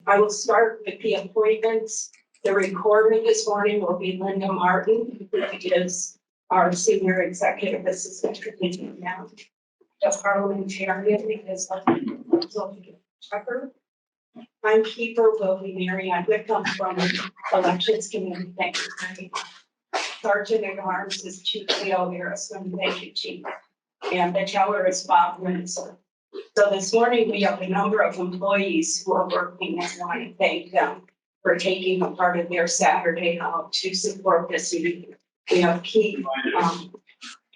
I will start with the appointments. The recorder this morning will be Linda Martin, who is our senior executive assistant now. The parliamentarian is Tucker. Timekeeper will be Mary Ann Wickham from Elections Committee. Thank you very much. Sergeant at Arms is Chief Leo Harrison. Thank you, Chief. And the teller is Bob Winsor. So this morning we have a number of employees who are working, and I want to thank them for taking a part of their Saturday out to support this meeting. We have Keith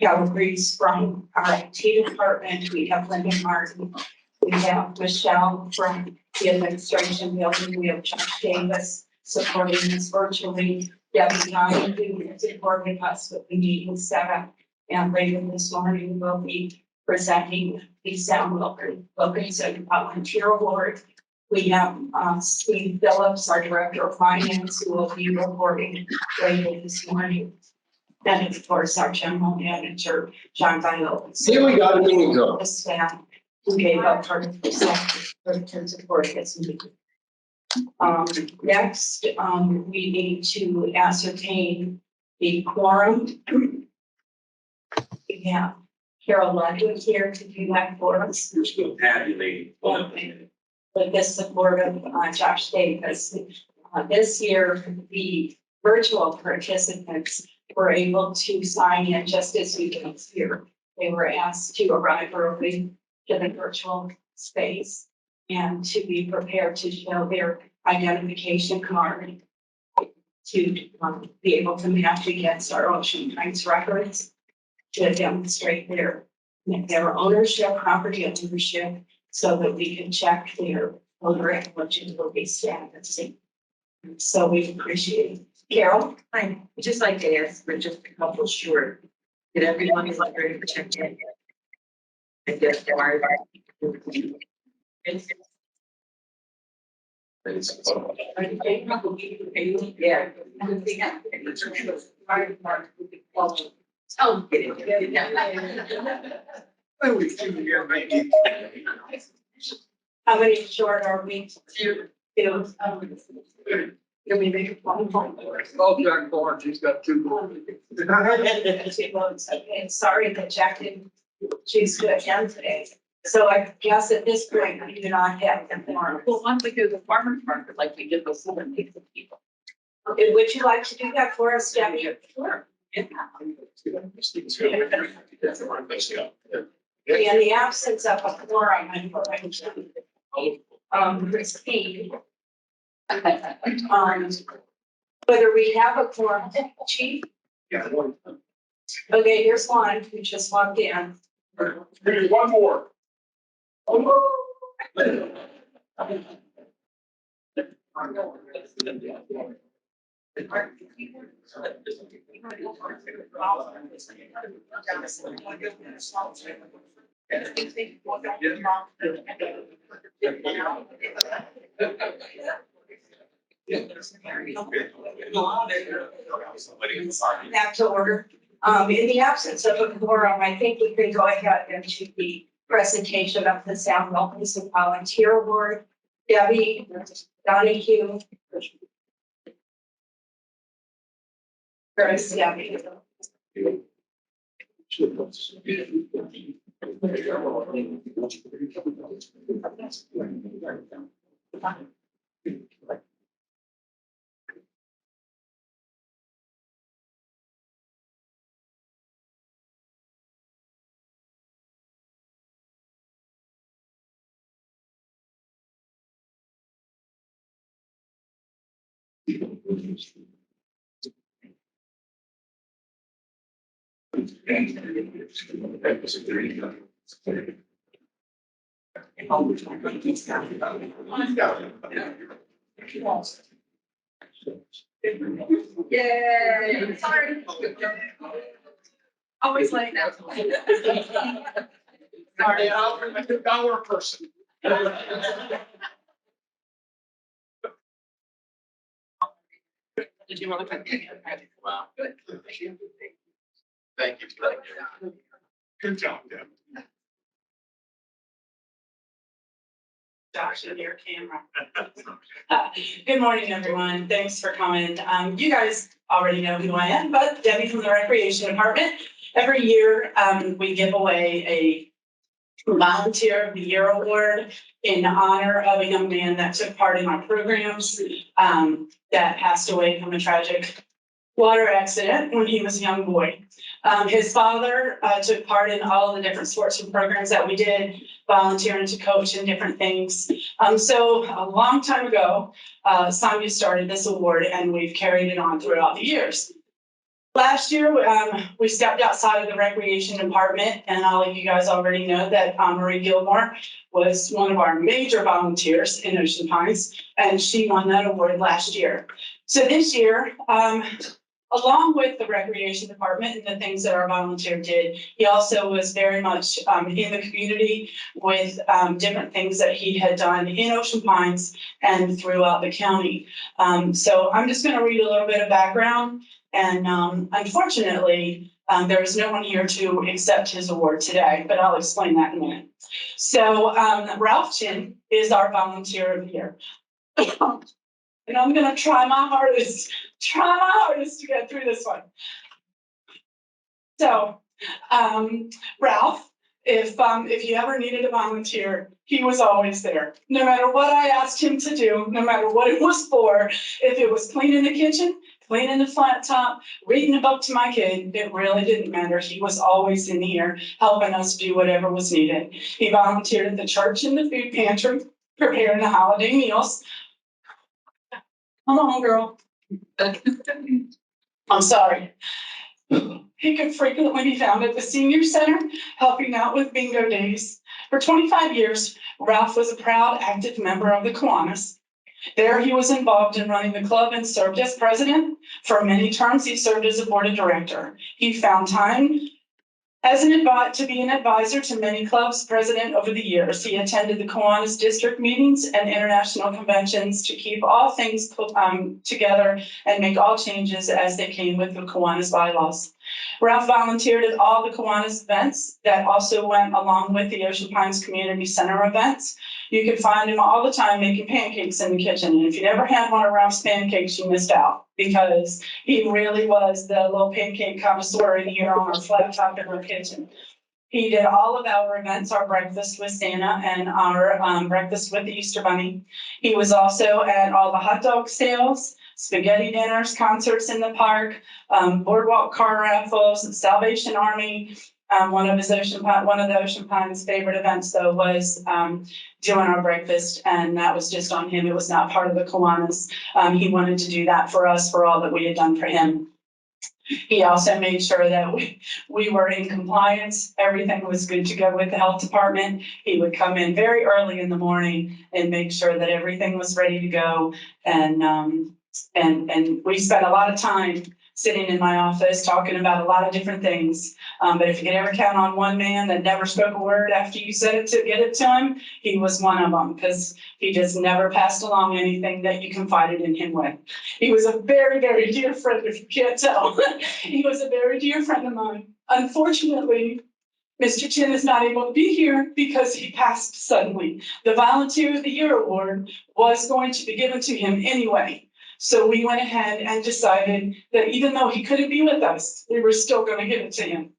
Calabrese from our IT department. We have Linda Martin. We have Michelle from the administration building. We have Josh Davis supporting us virtually. Debbie Ryan, who is supporting us with the meeting setup. And later this morning, we'll be presenting the Sam Wilkinson Volunteer Award. We have Steve Phillips, our Director of Finance, who will be reporting later this morning. Then, of course, our General Manager, John Viola. Here we got a meeting ago. The staff who gave up part of the support this meeting. Next, we need to ascertain the quorum. We have Carol Ludwig here to do that for us. You're still tabulating. With the support of Josh Davis. This year, the virtual participants were able to sign in just as we did here. They were asked to arrive early to the virtual space and to be prepared to show their identification card to be able to match against our Ocean Times records to demonstrate their ownership, property ownership, so that we can check their voter eligibility status. So we appreciate it. Carol? Hi, I'd just like to ask for just a couple short. Did everyone is like very protected? I guess there are. Yeah. Oh, get it. How many short are we? Two. Can we make a phone call? Oh, Jack Barnes, he's got two. Okay, sorry that Jack didn't choose to attend today. So I guess at this point, we do not have the forum. Well, why don't we do the farmer's market like we did before and meet the people? Okay, would you like to do that for us, Debbie? Sure. Yeah. In the absence of a forum, I'm going to Christine. Whether we have a quorum, Chief? Yeah. Okay, here's one who just walked in. Maybe one more. Back to order. In the absence of a quorum, I think we can go ahead into the presentation of the Sam Wilkinson Volunteer Award. Debbie Donahue. First, Debbie. Yay. Sorry. Always late now. Sorry, I'm a dollar person. Did you want to? Wow. Good. Thank you. Good job, Deb. Josh in your camera. Good morning, everyone. Thanks for coming. You guys already know who I am, but Debbie from the Recreation Department. Every year, we give away a Volunteer of the Year award in honor of a young man that took part in our programs, that passed away from a tragic water accident when he was a young boy. His father took part in all the different sports and programs that we did, volunteering to coach and different things. So a long time ago, Sonia started this award and we've carried it on throughout the years. Last year, we stepped outside of the recreation department, and all of you guys already know that Marie Gilmore was one of our major volunteers in Ocean Pines, and she won that award last year. So this year, along with the recreation department and the things that our volunteer did, he also was very much in the community with different things that he had done in Ocean Pines and throughout the county. So I'm just going to read a little bit of background. And unfortunately, there is no one here to accept his award today, but I'll explain that in a minute. So Ralph Chin is our volunteer of the year. And I'm gonna try my hardest to get through this one. So Ralph, if you ever needed a volunteer, he was always there. No matter what I asked him to do, no matter what it was for, if it was cleaning the kitchen, cleaning the flat top, reading a book to my kid, it really didn't matter. He was always in here helping us do whatever was needed. He volunteered at the church in the food pantry, preparing the holiday meals. Come on, girl. I'm sorry. He could frequently be found at the senior center, helping out with bingo days. For 25 years, Ralph was a proud, active member of the Kiwanis. There he was involved in running the club and served as president. For many terms, he served as a board of director. He found time to be an advisor to many clubs president over the years. He attended the Kiwanis district meetings and international conventions to keep all things together and make all changes as they came with the Kiwanis bylaws. Ralph volunteered at all the Kiwanis events that also went along with the Ocean Pines Community Center events. You could find him all the time making pancakes in the kitchen. And if you never had one of Ralph's pancakes, you missed out, because he really was the little pancake connoisseur in here on our flat top in our kitchen. He did all of our events, our breakfast with Santa and our breakfast with the Easter Bunny. He was also at all the hot dog sales, spaghetti dinners, concerts in the park, boardwalk car raffles, Salvation Army. One of the Ocean Pines favorite events, though, was doing our breakfast, and that was just on him. It was not part of the Kiwanis. He wanted to do that for us, for all that we had done for him. He also made sure that we were in compliance. Everything was good to go with the health department. He would come in very early in the morning and make sure that everything was ready to go. And we spent a lot of time sitting in my office talking about a lot of different things. But if you could ever count on one man that never spoke a word after you said it to get it to him, he was one of them, because he just never passed along anything that you confided in him with. He was a very, very dear friend, if you can't tell. He was a very dear friend of mine. Unfortunately, Mr. Chin is not able to be here because he passed suddenly. The Volunteer of the Year award was going to be given to him anyway. So we went ahead and decided that even though he couldn't be with us, we were still going to give it to him.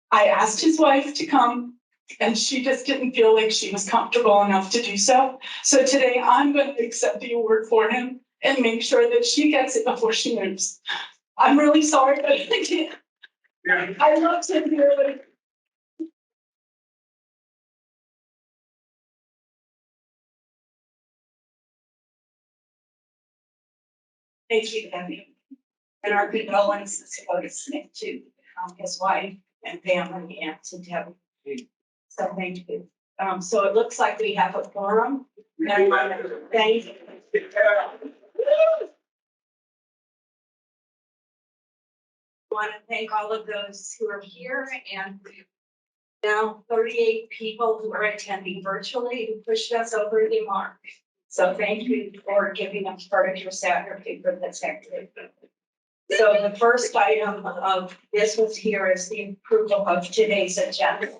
I asked his wife to come, and she just didn't feel like she was comfortable enough to do so. So today I'm going to accept the award for him and make sure that she gets it before she moves. I'm really sorry, but I can't. Yeah. I love him dearly. Thank you, Debbie. And our condolences go to Smith to his wife and family and to Debbie. So thank you. So it looks like we have a forum. Thank you. I want to thank all of those who are here, and now 38 people who are attending virtually who pushed us over the mark. So thank you for giving us part of your Saturday for this activity. So the first item of business here is the approval of today's agenda.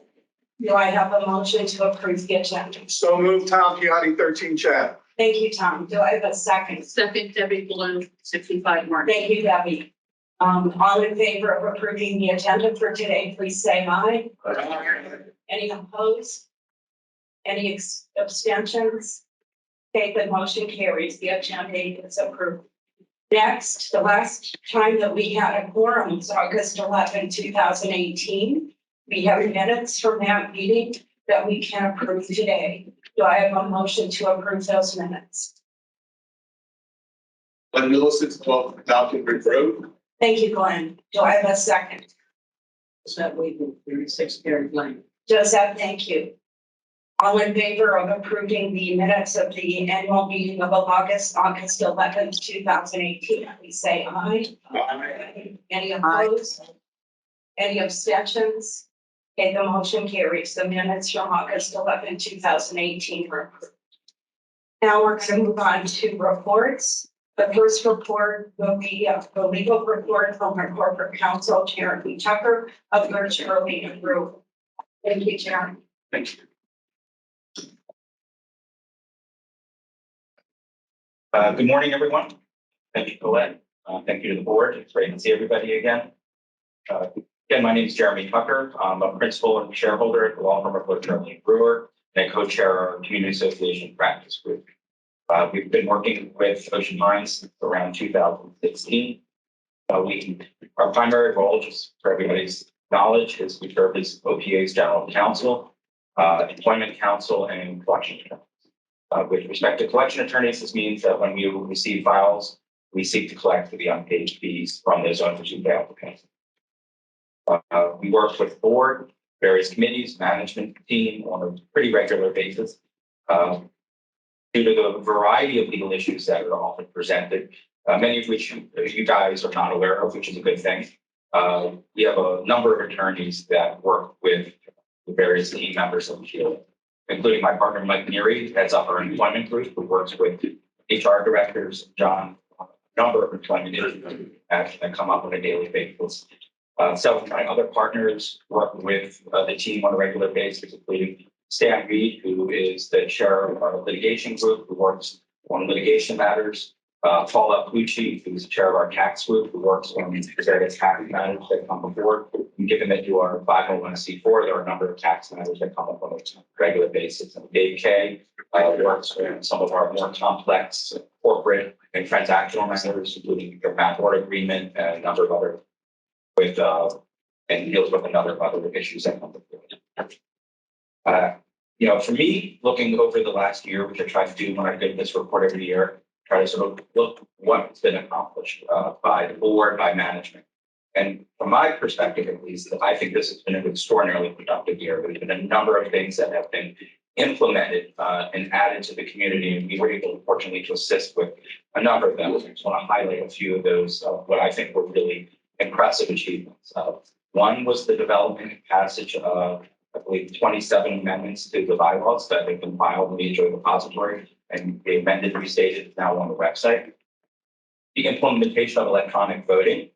Do I have a motion to approve the agenda? So move Tom Piatti, 13 Chad. Thank you, Tom. Do I have a second? Second, Debbie Balloon, 65 Martin. Thank you, Debbie. All in favor of approving the agenda for today, please say aye. Any opposed? Any abstentions? Okay, the motion carries. The agenda is approved. Next, the last time that we had a quorum was August 11, 2018. We have minutes from that meeting that we can approve today. Do I have a motion to approve those minutes? Glenn Millicent's 12 Falcon Ridge Road. Thank you, Glenn. Do I have a second? So we will 36 Gary Lane. Joseph, thank you. All in favor of approving the minutes of the annual meeting of August 11th, 2018, please say aye. Aye. Any opposed? Any abstentions? Okay, the motion carries. The minutes from August 11, 2018 were approved. Now we're going to move on to reports. The first report will be the legal report from our corporate counsel, Jeremy Tucker of Birch Early and Brew. Thank you, Jeremy. Thank you. Good morning, everyone. Thank you, Colette. Thank you to the board. It's great to see everybody again. Again, my name is Jeremy Tucker. I'm a principal and shareholder at the law firm of Birch Early Brewer, and I co-chair our community association practice group. We've been working with Ocean Mines since around 2016. Our primary role, just for everybody's knowledge, is we serve as OPA's general counsel, employment counsel, and collection attorneys. With respect to collection attorneys, this means that when we receive files, we seek to collect the unpaid fees from those owners who fail to pay. We work with board, various committees, management team on a pretty regular basis. Due to the variety of legal issues that are often presented, many of which you guys are not aware of, which is a good thing. We have a number of attorneys that work with the various team members of the field, including my partner, Mike Neary, who heads up our employment group, who works with HR directors, John, a number of employment issues that come up on a daily basis. Several of my other partners work with the team on a regular basis, including Stan Reed, who is the chair of our litigation group, who works on litigation matters. Paula Pucci, who's the chair of our tax group, who works on various tax matters that come before. And given that you are 501c4, there are a number of tax matters that come up on a regular basis. And Dave Kay works on some of our more complex corporate and transactional matters, including the back order agreement and a number of other and deals with a number of other issues that come before. For me, looking over the last year, which I try to do when I give this report every year, try to sort of look what's been accomplished by the board, by management. And from my perspective, at least, I think this has been an extraordinarily productive year. There's been a number of things that have been implemented and added to the community, and we were able, fortunately, to assist with a number of them. I just want to highlight a few of those, what I think were really impressive achievements. One was the development and passage of, I believe, 27 amendments to the bylaws that have been filed in the Joint Repository, and the amended restated is now on the website. The implementation of electronic voting.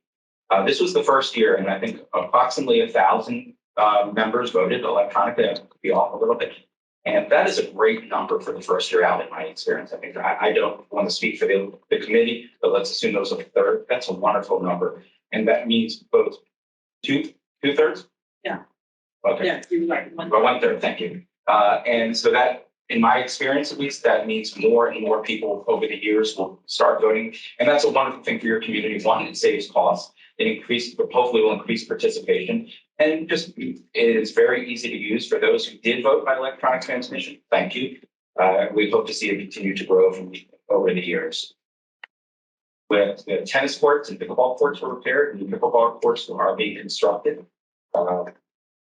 This was the first year, and I think approximately 1,000 members voted electronically. I could be off a little bit. And that is a great number for the first year out in my experience. I think I don't want to speak for the committee, but let's assume those are a third. That's a wonderful number. And that means both two-thirds? Yeah. Okay. Yeah, you're right. Well, 1/3, thank you. And so that, in my experience at least, that means more and more people over the years will start voting. And that's a wonderful thing for your community. One, it saves costs. It hopefully will increase participation. And just, it is very easy to use for those who did vote by electronic transmission. Thank you. We hope to see it continue to grow over the years. With the tennis courts and pickleball courts were repaired, and the pickleball courts are being constructed.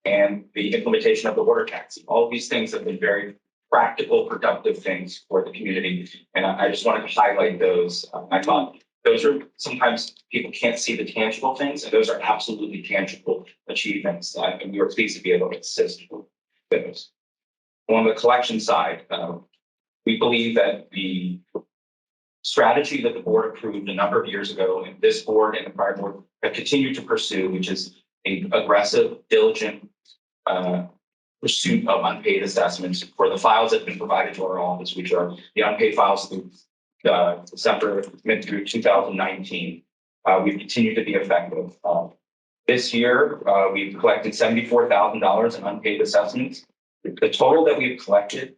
And the implementation of the water taxi. All of these things have been very practical, productive things for the community. And I just wanted to highlight those. I thought those are, sometimes people can't see the tangible things, and those are absolutely tangible achievements. And we were pleased to be able to assist with those. On the collection side, we believe that the strategy that the board approved a number of years ago, and this board and the prior board have continued to pursue, which is an aggressive, diligent pursuit of unpaid assessments for the files that have been provided to our office, which are the unpaid files through December mid through 2019. We've continued to be effective. This year, we've collected $74,000 in unpaid assessments. The total that we've collected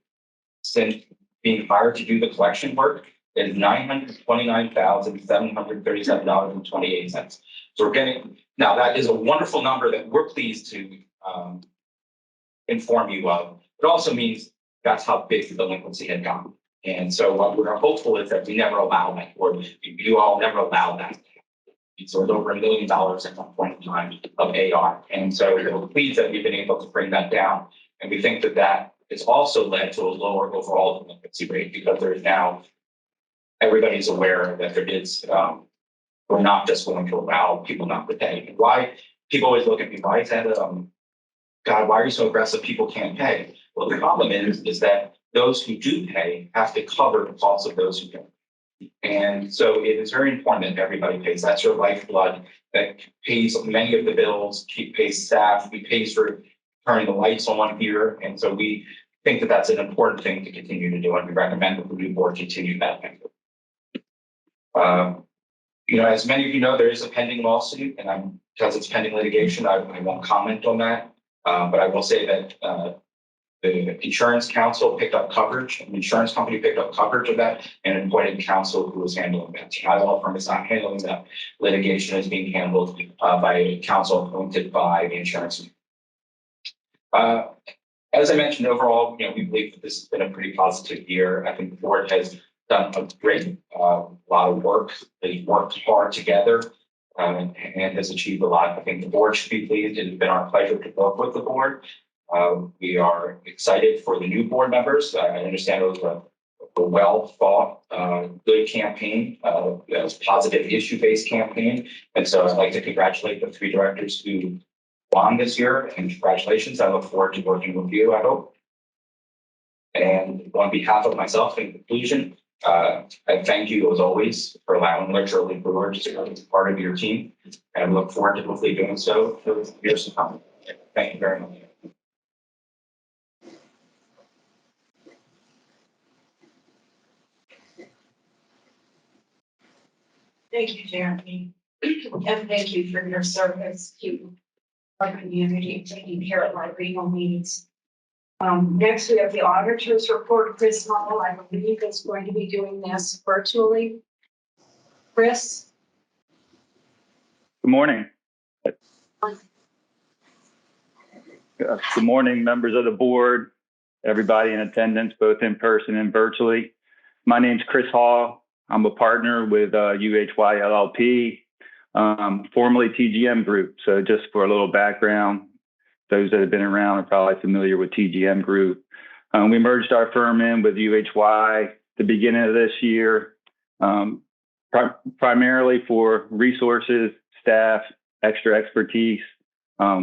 since being hired to do the collection work is $929,737.28. So we're getting, now that is a wonderful number that we're pleased to inform you of. It also means that's how big the delinquency had gotten. And so what we're hopeful is that we never allow that, or you all never allow that. So it's over $1 million at one point in time of AR. And so we're pleased that we've been able to bring that down. And we think that that has also led to a lower overall delinquency rate, because there's now, everybody's aware that there is, we're not just going to allow people not to pay. And why people always look at me, why is that, God, why are you so aggressive? People can't pay. Well, the problem is that those who do pay have to cover the costs of those who don't. And so it is very important that everybody pays. That's your lifeblood that pays many of the bills, pays staff, we pays for turning the lights on here. And so we think that that's an important thing to continue to do. And we recommend that the new board continue that. As many of you know, there is a pending lawsuit, and because it's pending litigation, I won't comment on that. But I will say that the insurance counsel picked up coverage, an insurance company picked up coverage of that and appointed counsel who was handling that. My law firm is not handling that. Litigation is being handled by counsel appointed by the insurance. As I mentioned, overall, we believe that this has been a pretty positive year. I think the board has done a great lot of work. They've worked hard together and has achieved a lot. I think the board should be pleased. It has been our pleasure to work with the board. We are excited for the new board members. I understand it was a well thought, good campaign, a positive issue-based campaign. And so I'd like to congratulate the 3 directors who won this year, and congratulations. I look forward to working with you, I hope. And on behalf of myself, in conclusion, I thank you as always for allowing Orderliness Brewer to serve as part of your team, and I look forward to hopefully doing so for the years to come. Thank you very much. Thank you, Jeremy. And thank you for your service to our community, taking care of our legal needs. Next, we have the auditor's report. Chris Hall, I believe, is going to be doing this virtually. Chris? Good morning. Good morning, members of the board, everybody in attendance, both in person and virtually. My name's Chris Hall. I'm a partner with UHY LLP, formerly TGM Group. So just for a little background, those that have been around are probably familiar with TGM Group. We merged our firm in with UHY at the beginning of this year, primarily for resources, staff, extra expertise.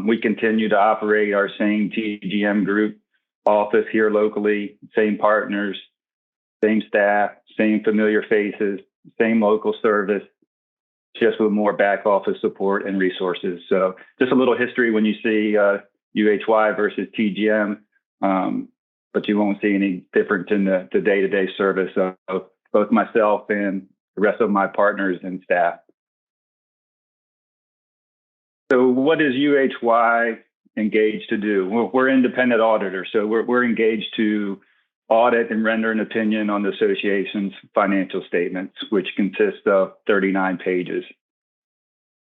We continue to operate our same TGM Group office here locally, same partners, same staff, same familiar faces, same local service, just with more back office support and resources. So just a little history when you see UHY versus TGM, but you won't see any difference in the day-to-day service of both myself and the rest of my partners and staff. So what is UHY engaged to do? Well, we're independent auditors, so we're engaged to audit and render an opinion on the association's financial statements, which consist of 39 pages.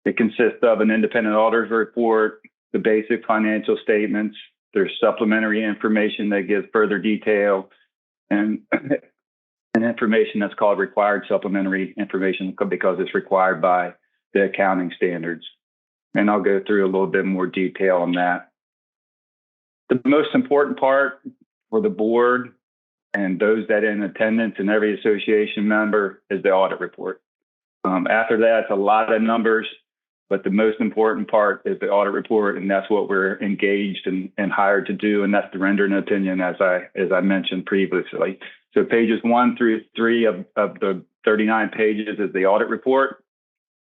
It consists of an independent auditor's report, the basic financial statements. There's supplementary information that gives further detail, and information that's called required supplementary information because it's required by the accounting standards. And I'll go through a little bit more detail on that. The most important part for the board and those that are in attendance and every association member is the audit report. After that, it's a lot of numbers, but the most important part is the audit report, and that's what we're engaged and hired to do, and that's to render an opinion, as I mentioned previously. So pages 1 through 3 of the 39 pages is the audit report,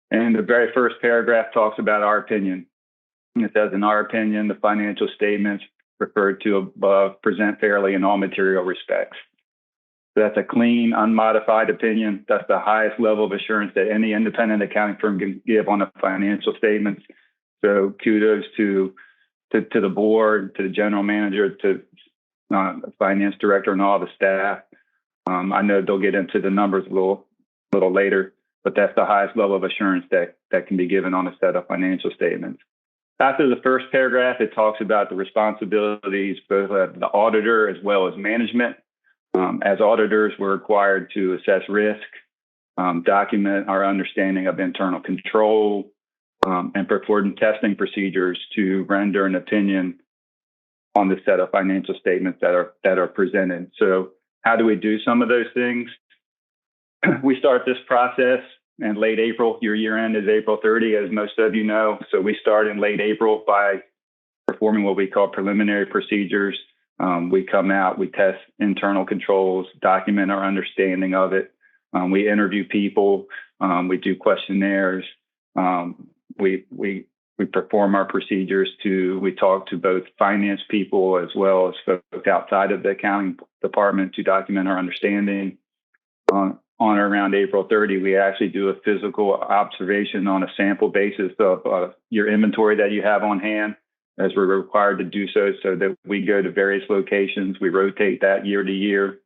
and the very first paragraph talks about our opinion. It says, in our opinion, the financial statements referred to above, present fairly in all material respects. So that's a clean, unmodified opinion. That's the highest level of assurance that any independent accounting firm can give on the financial statements. So kudos to the board, to the general manager, to the finance director, and all the staff. I know they'll get into the numbers a little later, but that's the highest level of assurance that can be given on a set of financial statements. After the first paragraph, it talks about the responsibilities both of the auditor as well as management. As auditors, we're required to assess risk, document our understanding of internal control, and perform testing procedures to render an opinion on the set of financial statements that are presented. So how do we do some of those things? We start this process in late April. Your year end is April 30, as most of you know. So we start in late April by performing what we call preliminary procedures. We come out, we test internal controls, document our understanding of it. We interview people, we do questionnaires. We perform our procedures we talk to both finance people as well as folks outside of the accounting department to document our understanding. On or around April 30, we actually do a physical observation on a sample basis of your inventory that you have on hand, as we're required to do so that we go to various locations. We rotate that year to year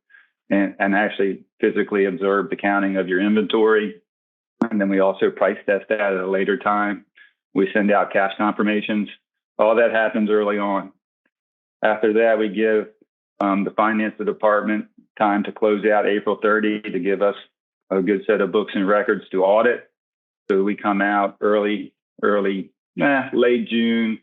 and actually physically observe the counting of your inventory. And then we also price test that at a later time. We send out cash confirmations. All that happens early on. After that, we give the finance department time to close out April 30 to give us a good set of books and records to audit. So we come out late June,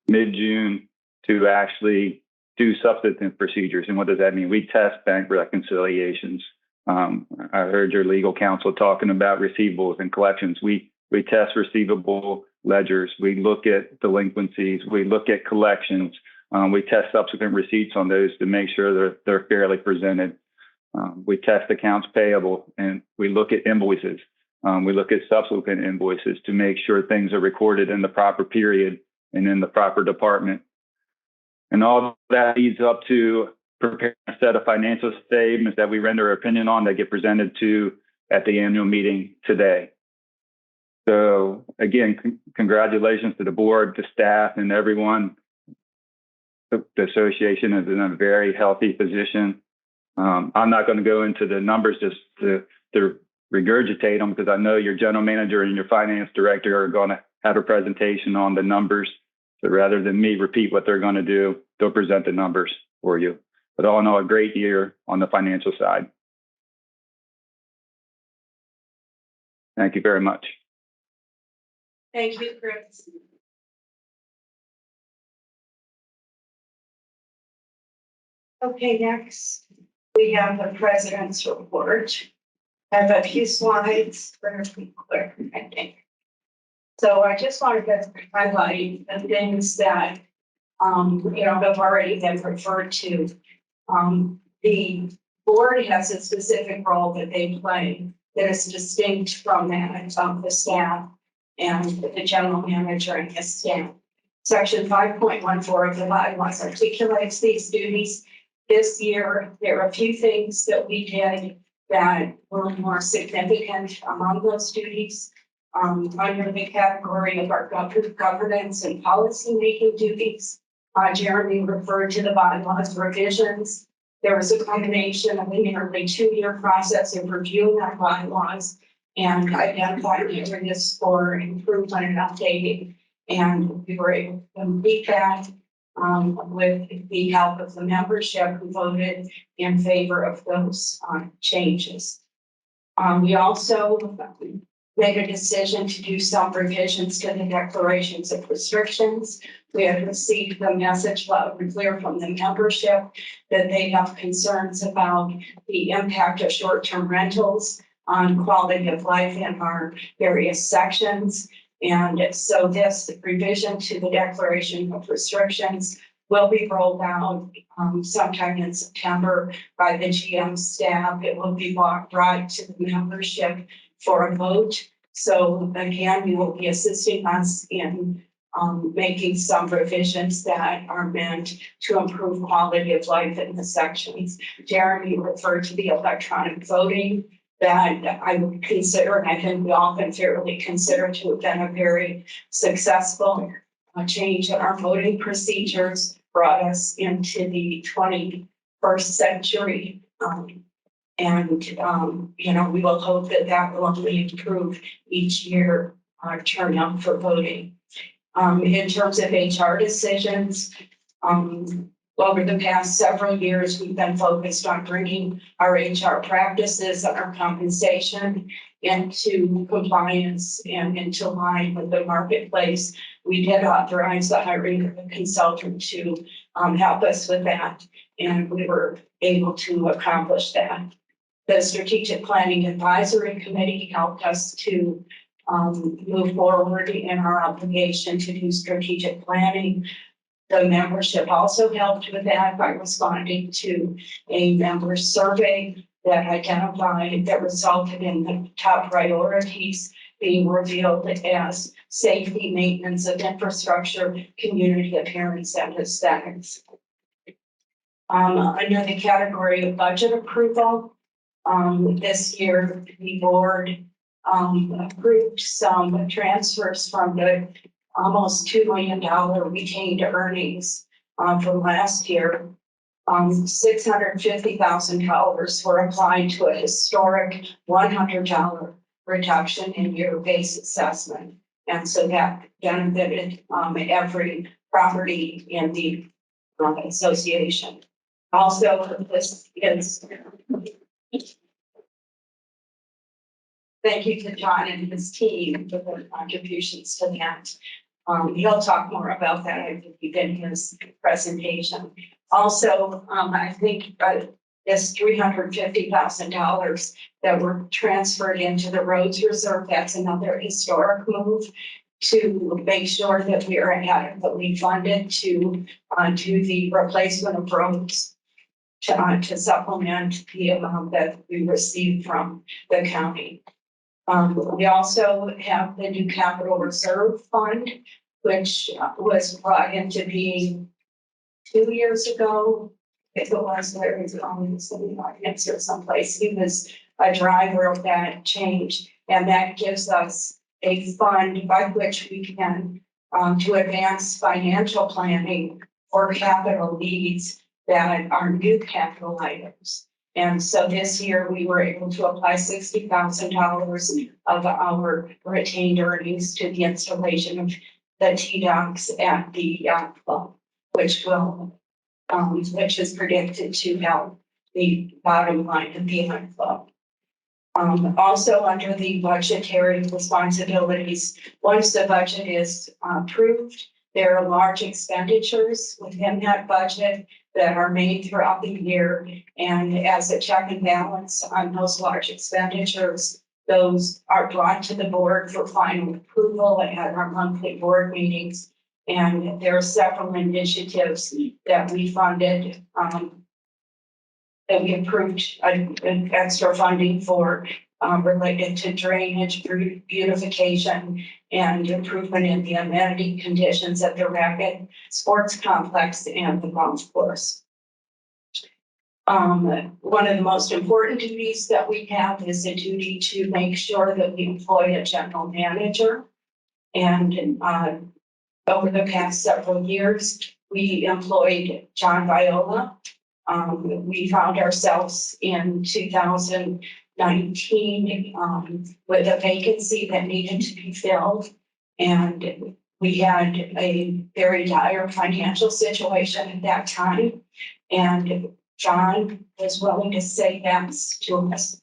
mid-June to actually do substantive procedures. And what does that mean? We test bank reconciliations. I heard your legal counsel talking about receivables and collections. We test receivable ledgers. We look at delinquencies. We look at collections. We test subsequent receipts on those to make sure they're fairly presented. We test accounts payable, and we look at invoices. We look at subsequent invoices to make sure things are recorded in the proper period and in the proper department. And all that leads up to preparing a set of financial statements that we render an opinion on that get presented to at the annual meeting today. So again, congratulations to the board, the staff, and everyone. The association is in a very healthy position. I'm not going to go into the numbers just to regurgitate them, because I know your general manager and your finance director are going to have a presentation on the numbers. So rather than me repeat what they're going to do, they'll present the numbers for you. But all in all, a great year on the financial side. Thank you very much. Thank you, Chris. Okay, next we have the president's report. I have a few slides, very quick, I think. So I just wanted to highlight the things that have already been referred to. The board has a specific role that they play that is distinct from that of the staff and the general manager and his staff. Section 5.14 of the bylaws articulates these duties. This year, there are a few things that we did that were more significant among those duties. Under the category of our governance and policy making duties, Jeremy referred to the bylaws revisions. There was a combination of a nearly 2-year process of reviewing our bylaws and identifying areas for improvement and updating. And we were able to complete that with the help of the membership who voted in favor of those changes. We also made a decision to do some revisions to the declarations of restrictions. We have received the message loud and clear from the membership that they have concerns about the impact of short-term rentals on quality of life in our various sections. And so this revision to the declaration of restrictions will be rolled out sometime in September by the GM staff. It will be brought to the membership for a vote. So again, you will be assisting us in making some revisions that are meant to improve quality of life in the sections. Jeremy referred to the electronic voting that I would consider, and I think we all can fairly consider to have been a very successful change in our voting procedures, brought us into the 21st century. We will hope that that will only improve each year our turnout for voting. In terms of HR decisions, over the past several years, we've been focused on bringing our HR practices and our compensation into compliance and into line with the marketplace. We did authorize the hiring of a consultant to help us with that, and we were able to accomplish that. The Strategic Planning Advisory Committee helped us to move forward in our obligation to do strategic planning. The membership also helped with that by responding to a member survey that identified that resulted in the top priorities being revealed as safety, maintenance of infrastructure, community appearance, and aesthetics. Under the category of budget approval, this year the board approved some transfers from the almost $2 million retained earnings from last year. $650,000 were applied to a historic $100 reduction in year-based assessment. And so that benefited every property in the association. Also, this is thank you to John and his team for their contributions to that. He'll talk more about that, I think, in his presentation. Also, I think this $350,000 that were transferred into the roads reserve, that's another historic move to make sure that we are adequately funded to do the replacement of roads to supplement the amount that we receive from the county. We also have the new capital reserve fund, which was brought into being 2 years ago. If it was, there is somebody answer someplace. He was a driver of that change, and that gives us a fund by which we can to advance financial planning for capital needs that are new capital items. And so this year we were able to apply $60,000 of our retained earnings to the installation of the T-Docks at the yacht club, which is predicted to help the bottom line of the yacht club. Also under the budgetary responsibilities, once the budget is approved, there are large expenditures within that budget that are made throughout the year. And as a check and balance on those large expenditures, those are brought to the board for final approval at our monthly board meetings. And there are several initiatives that we funded, that we approved an extra funding for related to drainage, beautification, and improvement in the amenity conditions at the Racket Sports Complex and the golf course. One of the most important duties that we have is the duty to make sure that we employ a general manager. And over the past several years, we employed John Viola. We found ourselves in 2019 with a vacancy that needed to be filled. And we had a very dire financial situation at that time. And John was willing to say yes to us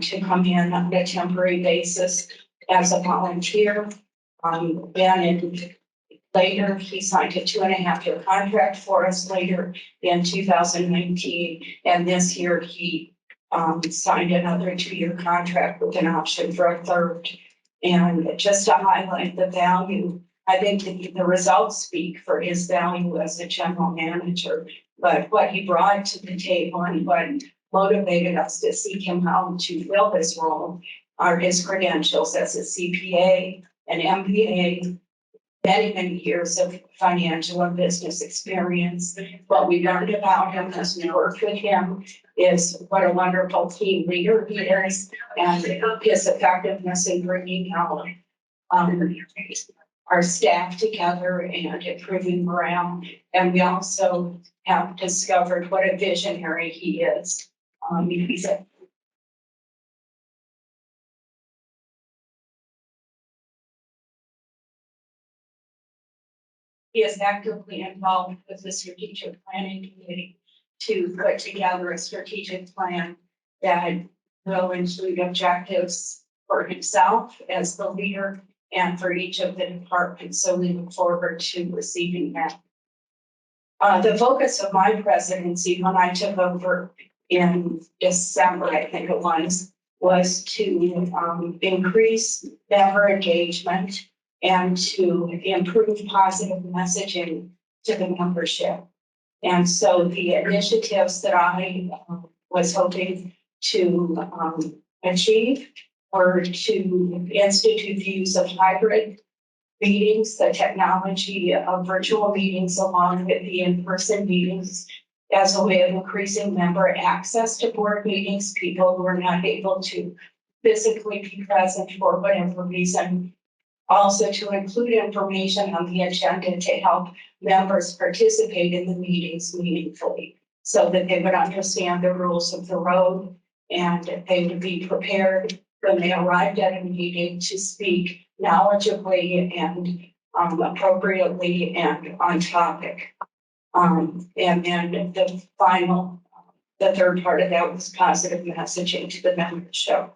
to come in on a temporary basis as a volunteer. Later, he signed a 2.5-year contract for us later in 2019. And this year he signed another 2-year contract with an option for a third. And just to highlight the value, I think the results speak for his value as a general manager, but what he brought to the table and what motivated us to seek him out to fill this role are his credentials as a CPA, an MBA, many years of financial and business experience. What we learned about him as we worked with him is what a wonderful team leader he is, and his effectiveness in bringing out our staff together and improving morale. And we also have discovered what a visionary he is. He's a He is actively involved with the strategic planning committee to put together a strategic plan that will include objectives for himself as the leader and for each of the departments. So we look forward to receiving that. The focus of my presidency when I took over in December, I think it was to increase member engagement and to improve positive messaging to the membership. And so the initiatives that I was hoping to achieve were to institute the use of hybrid meetings, the technology of virtual meetings along with the in-person meetings as a way of increasing member access to board meetings, people who are not able to physically be present for whatever reason. Also to include information on the agenda to help members participate in the meetings meaningfully so that they would understand the rules of the road and they would be prepared when they arrived at a meeting to speak knowledgeably and appropriately and on topic. And then the third part of that was positive messaging to the membership,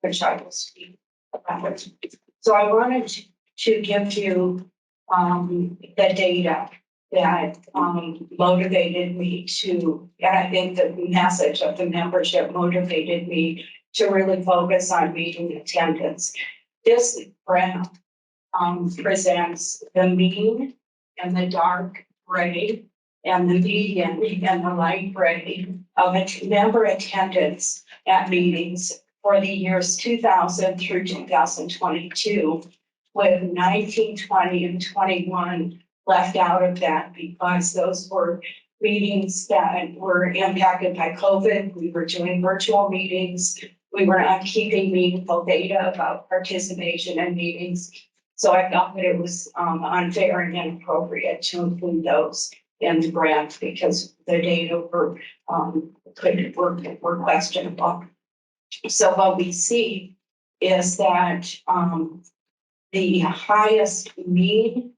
which I will speak about. So I wanted to give you the data that motivated me to, and I think the message of the membership motivated me to really focus on meeting attendance. This graph presents the mean and the dark gray and the median and the light gray of member attendance at meetings for the years 2000 through 2022, with 19, 20, and 21 left out of that because those were meetings that were impacted by COVID. We were doing virtual meetings. We were not keeping meaningful data about participation in meetings. So I felt that it was unfair and inappropriate to include those in the graph because the data were questionable. So what we see is that the highest mean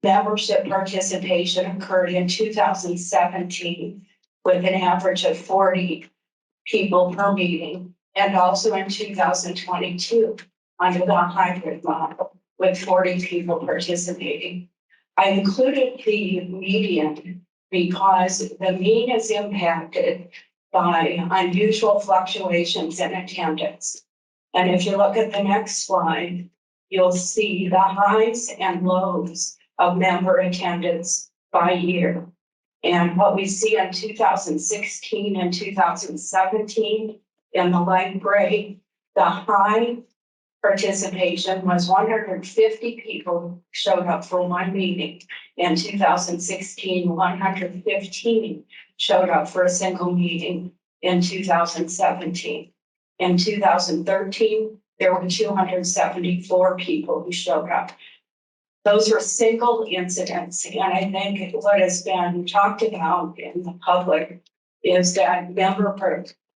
membership participation occurred in 2017 with an average of 40 people per meeting, and also in 2022 under the hybrid model with 40 people participating. I included the median because the mean is impacted by unusual fluctuations in attendance. And if you look at the next slide, you'll see the highs and lows of member attendance by year. And what we see in 2016 and 2017 in the light gray, the high participation was 150 people showed up for one meeting. In 2016, 115 showed up for a single meeting in 2017. In 2013, there were 274 people who showed up. Those were single incidents. And I think what has been talked about in the public is that member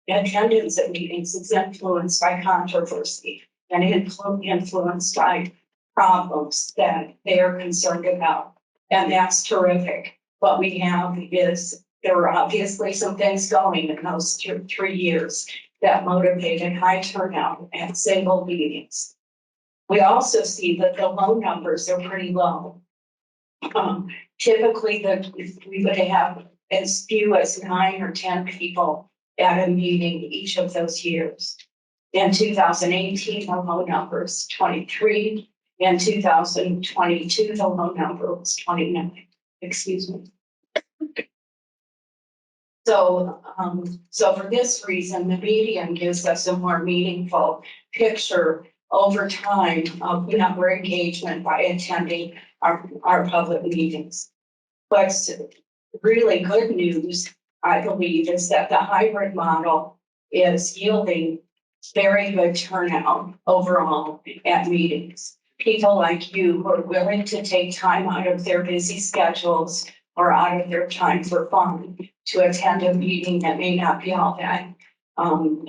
attendance at meetings is influenced by controversy and influenced by problems that they are concerned about. And that's terrific. What we have is there were obviously some things going in those 3 years that motivated high turnout at single meetings. We also see that the low numbers are pretty low. Typically, we would have as few as 9 or 10 people at a meeting each of those years. In 2018, the low number was 23. In 2022, the low number was 29. Excuse me. So for this reason, the median gives us a more meaningful picture over time of member engagement by attending our public meetings. What's really good news, I believe, is that the hybrid model is yielding very good turnout overall at meetings. People like you who are willing to take time out of their busy schedules or out of their time for fun to attend a meeting that may not be all that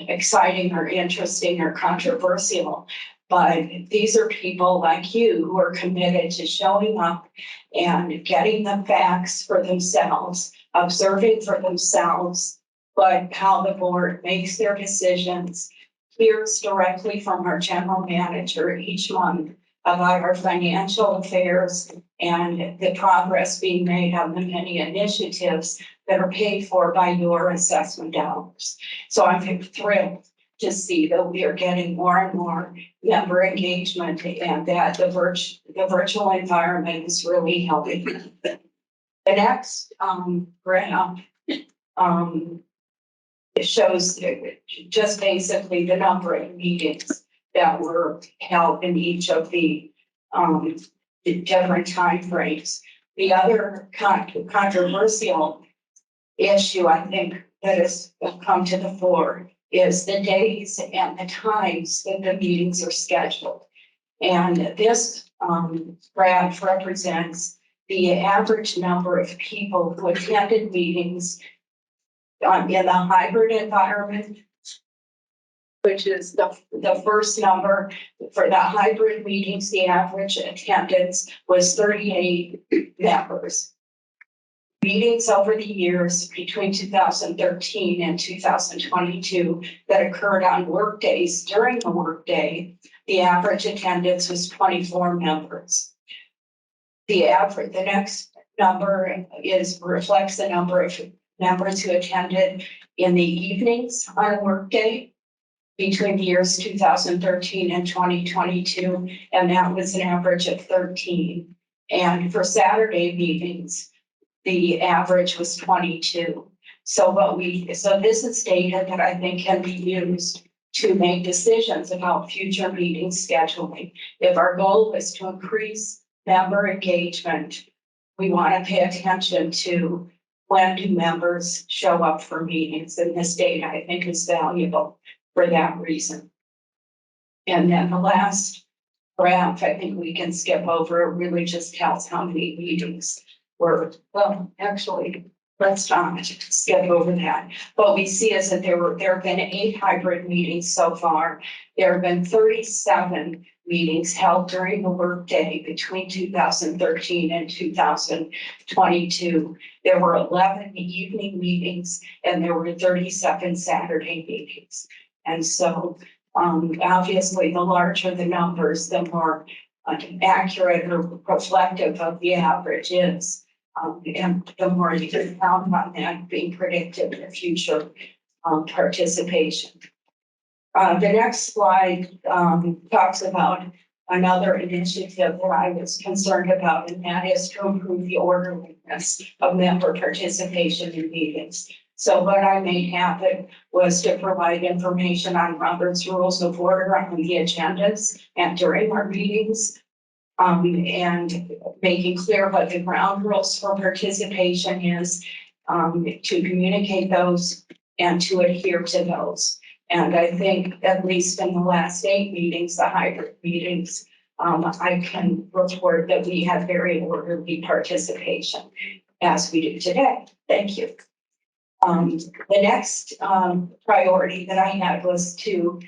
exciting or interesting or controversial. But these are people like you who are committed to showing up and getting the facts for themselves, observing for themselves, but how the board makes their decisions, hears directly from our general manager each month about our financial affairs and the progress being made on the many initiatives that are paid for by your assessment dollars. So I'm thrilled to see that we are getting more and more member engagement and that the virtual environment is really helping. The next graph it shows just basically the number of meetings that were held in each of the different timeframes. The other controversial issue, I think, that has come to the fore is the days and the times that the meetings are scheduled. And this graph represents the average number of people who attended meetings in the hybrid environment, which is the first number. For the hybrid meetings, the average attendance was 38 members. Meetings over the years between 2013 and 2022 that occurred on work days during the workday, the average attendance was 24 members. The next number reflects the number of members who attended in the evenings on a workday between the years 2013 and 2022, and that was an average of 13. And for Saturday meetings, the average was 22. So this is data that I think can be used to make decisions about future meeting scheduling. If our goal is to increase member engagement, we want to pay attention to when do members show up for meetings, and this data I think is valuable for that reason. And then the last graph, I think we can skip over, it really just tells how many meetings were, well, actually, let's not skip over that. What we see is that there have been 8 hybrid meetings so far. There have been 37 meetings held during the workday between 2013 and 2022. There were 11 evening meetings and there were 37 Saturday meetings. And so obviously the larger the numbers, the more accurate or reflective of the average is. And the more you can count on that being predictive of future participation. The next slide talks about another initiative that I was concerned about, and that is to improve the orderliness of member participation in meetings. So what I made happen was to provide information on Robert's Rules of Order on the agendas and during our meetings, and making clear what the ground rules for participation is, to communicate those and to adhere to those. And I think at least in the last 8 meetings, the hybrid meetings, I can report that we have very orderly participation as we do today. Thank you. The next priority that I had was to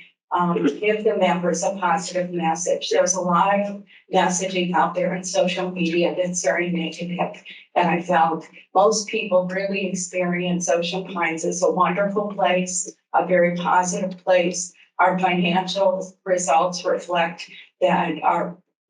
give the members a positive message. There's a lot of messaging out there in social media that's very negative, and I felt most people really experience Ocean Pines as a wonderful place, a very positive place. Our financial results reflect that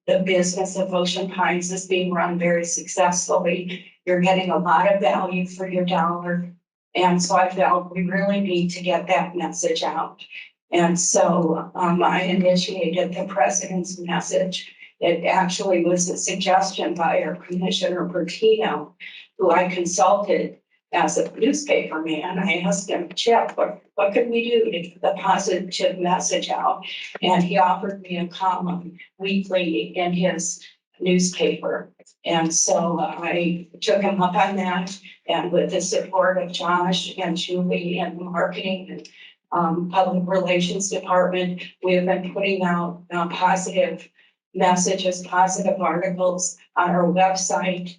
the business of Ocean Pines is being run very successfully. You're getting a lot of value for your dollar. And so I felt we really need to get that message out. And so I initiated the president's message. It actually was a suggestion by our Commissioner Bertino, who I consulted as a newspaper man. I asked him, Chip, what could we do to get the positive message out? And he offered me a column weekly in his newspaper. And so I took him up on that, and with the support of Josh and Julie and the marketing and public relations department, we have been putting out positive messages, positive articles on our website,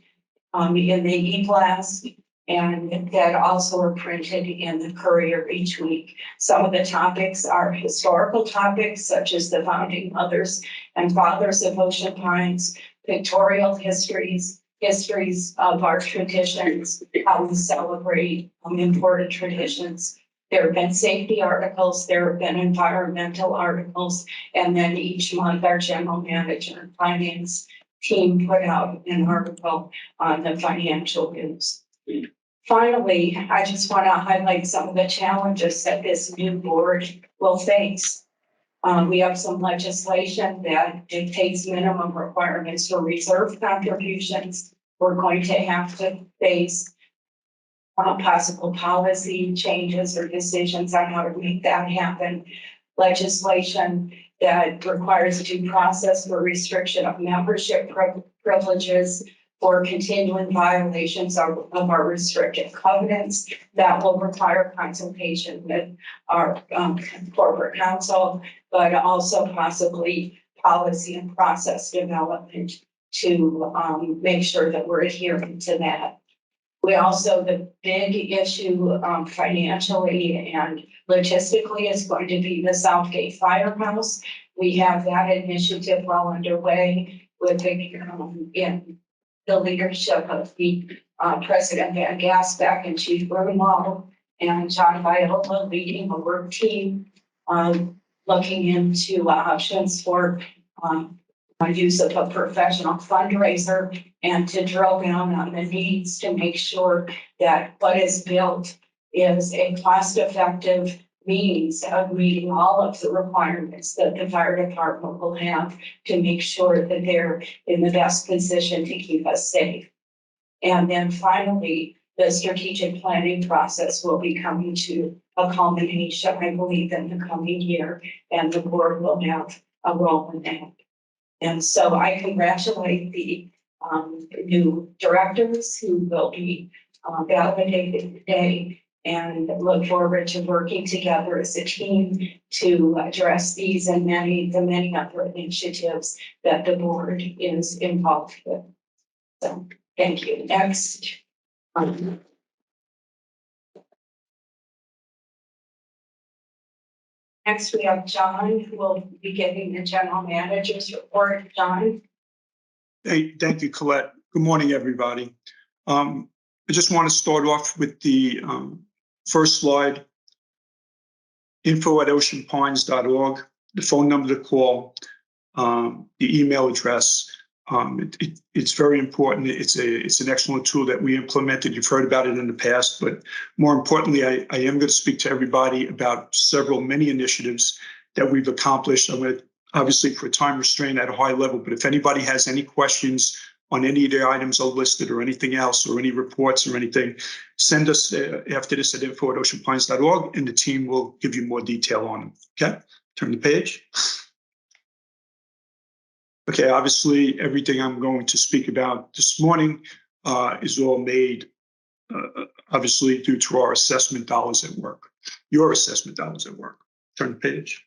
in the e-blast, and that also are printed in the Courier each week. Some of the topics are historical topics, such as the founding mothers and fathers of Ocean Pines, pictorial histories of our traditions, how we celebrate important traditions. There have been safety articles, there have been environmental articles, and then each month our general manager and finance team put out an article on the financial news. Finally, I just want to highlight some of the challenges that this new board will face. We have some legislation that dictates minimum requirements for reserve contributions. We're going to have to face possible policy changes or decisions on how to make that happen. Legislation that requires due process for restriction of membership privileges for continuing violations of our restrictive covenants. That will require consultation with our corporate counsel, but also possibly policy and process development to make sure that we're adhering to that. We also, the big issue financially and logistically is going to be the Southgate Firehouse. We have that initiative well underway with in the leadership of the President Van Gasbeck and Chief Brunwald and John Viola leading a work team looking into options for use of a professional fundraiser and to drill down on the needs to make sure that what is built is a cost-effective means of meeting all of the requirements that the fire department will have to make sure that they're in the best position to keep us safe. And then finally, the strategic planning process will be coming to a culmination, I believe, in the coming year, and the board will have a role in that. And so I congratulate the new directors who will be validated today, and look forward to working together as a team to address these and the many other initiatives that the board is involved with. So thank you. Next. Next, we have John, who will be giving the general manager's report. John. Thank you, Colette. Good morning, everybody. I just want to start off with the first slide, info@oceanpines.org, the phone number to call, the email address. It's very important. It's an excellent tool that we implemented. You've heard about it in the past, but more importantly, I am going to speak to everybody about many initiatives that we've accomplished. I'm going to, obviously, for time restraint at a high level, but if anybody has any questions on any of the items are listed or anything else or any reports or anything, send us after this at info@oceanpines.org, and the team will give you more detail on them. Okay, turn the page. Okay, obviously, everything I'm going to speak about this morning is all made, obviously, due to our assessment dollars at work, your assessment dollars at work. Turn the page.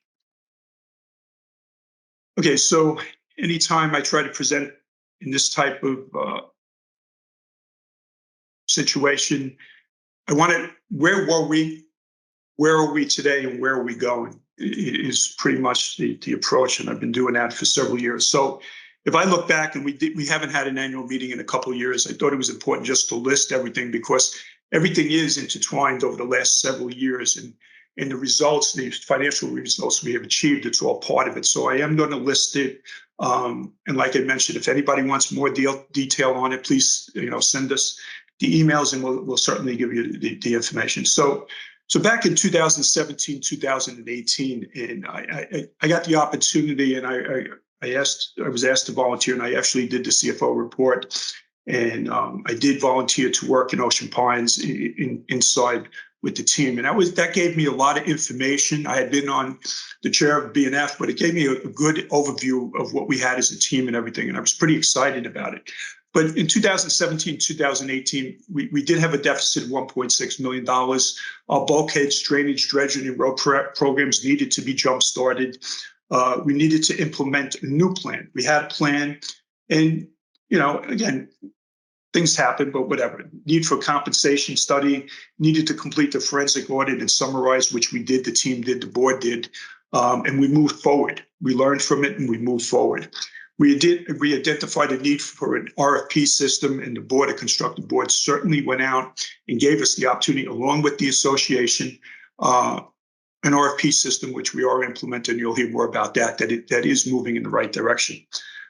Okay, so anytime I try to present in this type of situation, I want to, where are we today, and where are we going? It is pretty much the approach, and I've been doing that for several years. So if I look back, and we haven't had an annual meeting in a couple of years, I thought it was important just to list everything, because everything is intertwined over the last several years, and the results, the financial results we have achieved, it's all part of it. So I am going to list it. And like I mentioned, if anybody wants more detail on it, please, send us the emails, and we'll certainly give you the information. So back in 2017, 2018, and I got the opportunity, and I was asked to volunteer, and I actually did the CFO report. And I did volunteer to work in Ocean Pines inside with the team. And that gave me a lot of information. I had been on the chair of BNF, but it gave me a good overview of what we had as a team and everything. And I was pretty excited about it. But in 2017, 2018, we did have a deficit of $1.6 million. Our bulkheads, drainage, dredging, and road programs needed to be jump-started. We needed to implement a new plan. We had a plan, and, again, things happen, but whatever. Need for compensation study, needed to complete the forensic audit and summarize, which we did, the team did, the board did, and we moved forward. We learned from it and we moved forward. We identified a need for an RFP system, and the board, a constructive board, certainly went out and gave us the opportunity, along with the association, an RFP system, which we are implementing. You'll hear more about that is moving in the right direction.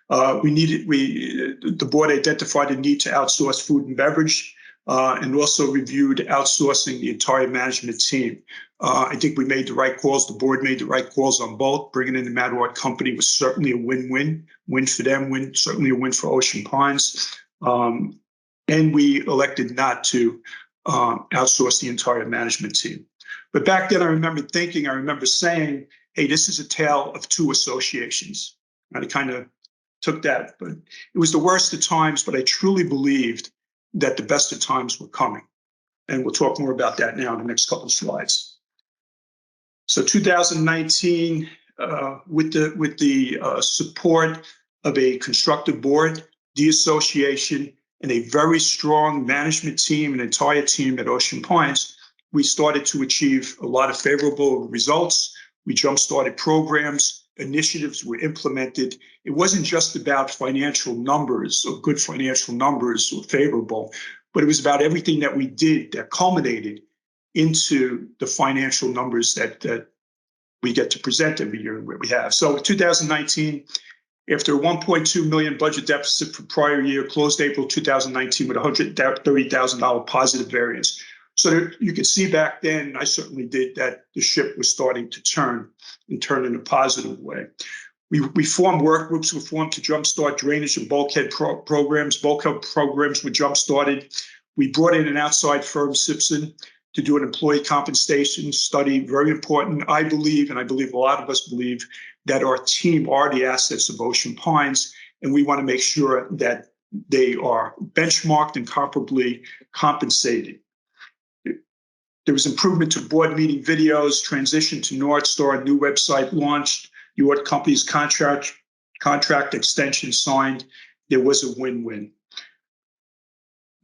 The board identified a need to outsource food and beverage, and also reviewed outsourcing the entire management team. I think we made the right calls. The board made the right calls on both. Bringing in the Madward company was certainly a win-win for them, certainly a win for Ocean Pines. And we elected not to outsource the entire management team. But back then, I remember saying, hey, this is a tale of two associations. And I kind of took that, but it was the worst of times, but I truly believed that the best of times were coming. And we'll talk more about that now in the next couple of slides. So 2019, with the support of a constructive board, the association, and a very strong management team, an entire team at Ocean Pines, we started to achieve a lot of favorable results. We jump-started programs, initiatives were implemented. It wasn't just about financial numbers or good financial numbers or favorable, but it was about everything that we did that culminated into the financial numbers that we get to present every year where we have. So in 2019, after a $1.2 million budget deficit for prior year, closed April 2019 with $130,000 positive variance. So you could see back then, I certainly did, that the ship was starting to turn in a positive way. We formed work groups were formed to jumpstart drainage and bulkhead programs. Bulkhead programs were jumpstarted. We brought in an outside firm, Simpson, to do an employee compensation study. Very important. I believe, and I believe a lot of us believe, that our team are the assets of Ocean Pines, and we want to make sure that they are benchmarked and comparably compensated. There was improvement to board meeting videos, transition to North Star, new website launched, the audit company's contract extension signed. There was a win-win.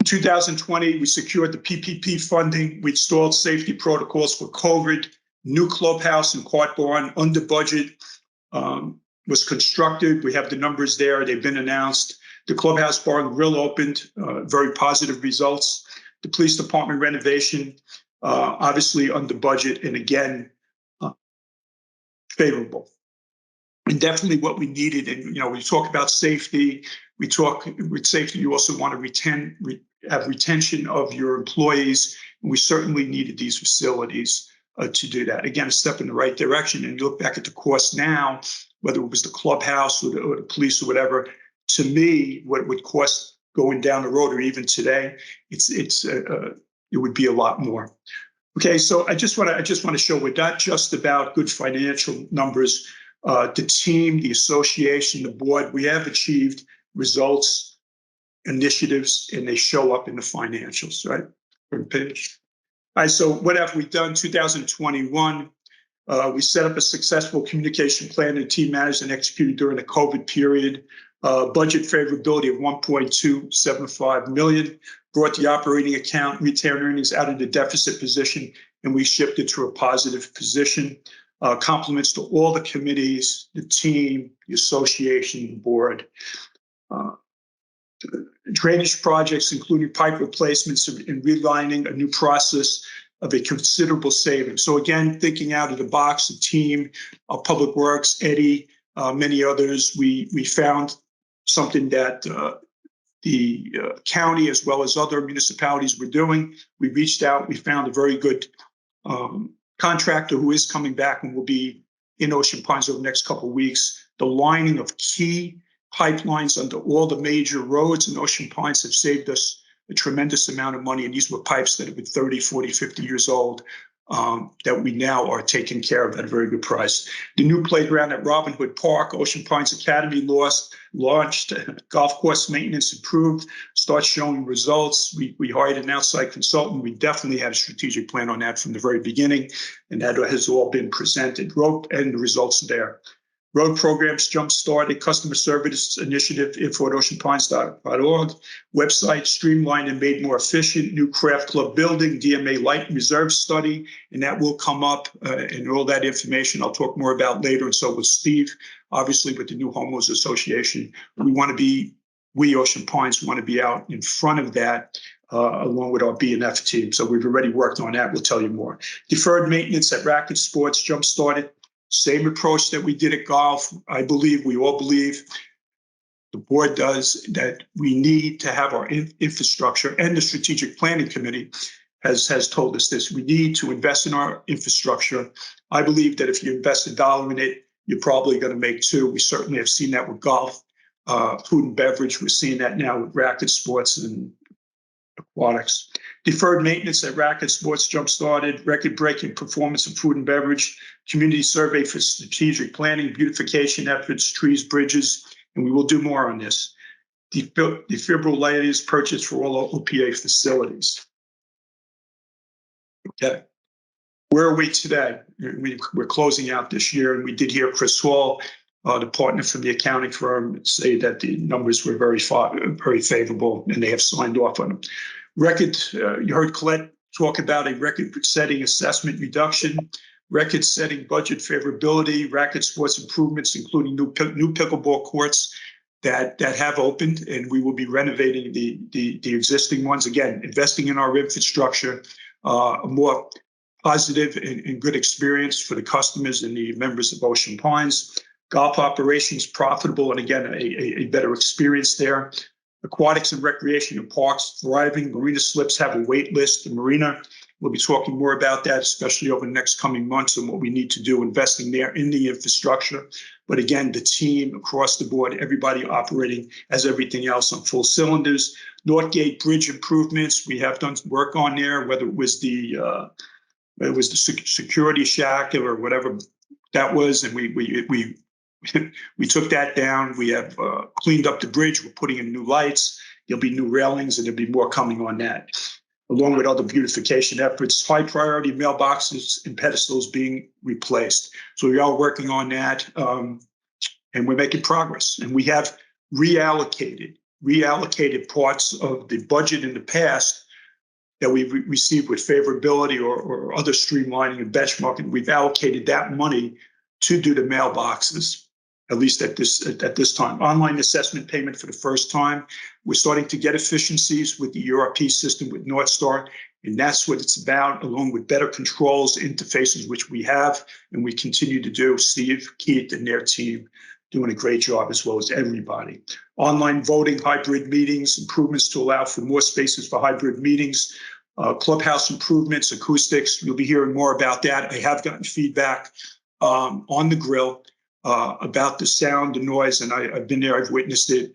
In 2020, we secured the PPP funding. We installed safety protocols for COVID. New clubhouse and quad barn under budget was constructed. We have the numbers there. They've been announced. The clubhouse bar and grill opened, very positive results. The police department renovation, obviously under budget, and again, favorable. And definitely what we needed. And, we talk about safety. We talk with safety, you also want to have retention of your employees. And we certainly needed these facilities to do that. Again, a step in the right direction. And you look back at the cost now, whether it was the clubhouse or the police or whatever, to me, what it would cost going down the road or even today, it would be a lot more. Okay, so I just want to show we're not just about good financial numbers. The team, the association, the board, we have achieved results, initiatives, and they show up in the financials, right? Front page. All right, so what have we done? 2021, we set up a successful communication plan and team managed and executed during the COVID period. Budget favorability of $1.275 million, brought the operating account retained earnings out of the deficit position, and we shifted to a positive position. Compliments to all the committees, the team, the association, the board. Drainage projects, including pipe replacements and relining, a new process of a considerable savings. So again, thinking out of the box, the team, Public Works, Eddie, many others, we found something that the county as well as other municipalities were doing. We reached out, we found a very good contractor who is coming back and will be in Ocean Pines over the next couple of weeks. The lining of key pipelines under all the major roads in Ocean Pines have saved us a tremendous amount of money. And these were pipes that have been 30, 40, 50 years old that we now are taking care of at a very good price. The new playground at Robin Hood Park, Ocean Pines Academy launched, golf course maintenance improved, starts showing results. We hired an outside consultant. We definitely had a strategic plan on that from the very beginning, and that has all been presented. And the results are there. Road programs jump-started, customer service initiative, info@oceanpines.org, website streamlined and made more efficient, new craft club building, DMA light reserve study, and that will come up, and all that information I'll talk more about later, and so will Steve. Obviously, with the new homeowners association, we Ocean Pines want to be out in front of that, along with our B&F team. So we've already worked on that. We'll tell you more. Deferred maintenance at Racket Sports jump-started. Same approach that we did at golf. I believe, we all believe, the board does, that we need to have our infrastructure, and the strategic planning committee has told us this. We need to invest in our infrastructure. I believe that if you invest $1 in it, you're probably going to make $2. We certainly have seen that with golf, food and beverage. We're seeing that now with racket sports and aquatics. Deferred maintenance at Racket Sports jump-started, record-breaking performance in food and beverage, community survey for strategic planning, beautification efforts, trees, bridges, and we will do more on this. Defibrillators purchased for all OPA facilities. Okay. Where are we today? We're closing out this year, and we did hear Chris Hall, the partner from the accounting firm, say that the numbers were very favorable, and they have signed off on them. You heard Colette talk about a record-setting assessment reduction, record-setting budget favorability, racket sports improvements, including new pickleball courts that have opened, and we will be renovating the existing ones. Again, investing in our infrastructure, a more positive and good experience for the customers and the members of Ocean Pines. Golf operations profitable, and again, a better experience there. Aquatics and recreation and parks thriving. Marina slips have a wait list. The marina, we'll be talking more about that, especially over the next coming months, and what we need to do, investing there in the infrastructure. But again, the team across the board, everybody operating as everything else on full cylinders. Northgate Bridge improvements, we have done work on there, whether it was the security shack or whatever that was, and we took that down. We have cleaned up the bridge. We're putting in new lights. There'll be new railings, and there'll be more coming on that, along with other beautification efforts. High priority mailboxes and pedestals being replaced. So we are working on that, and we're making progress. And we have reallocated parts of the budget in the past that we've received with favorability or other streamlining and benchmarking. We've allocated that money to do the mailboxes, at least at this time. Online assessment payment for the first time. We're starting to get efficiencies with the ERP system with North Star, and that's what it's about, along with better controls, interfaces, which we have, and we continue to do. Steve, Keith, and their team doing a great job, as well as everybody. Online voting, hybrid meetings, improvements to allow for more spaces for hybrid meetings. Clubhouse improvements, acoustics. You'll be hearing more about that. I have gotten feedback on the grill about the sound, the noise, and I've been there, I've witnessed it.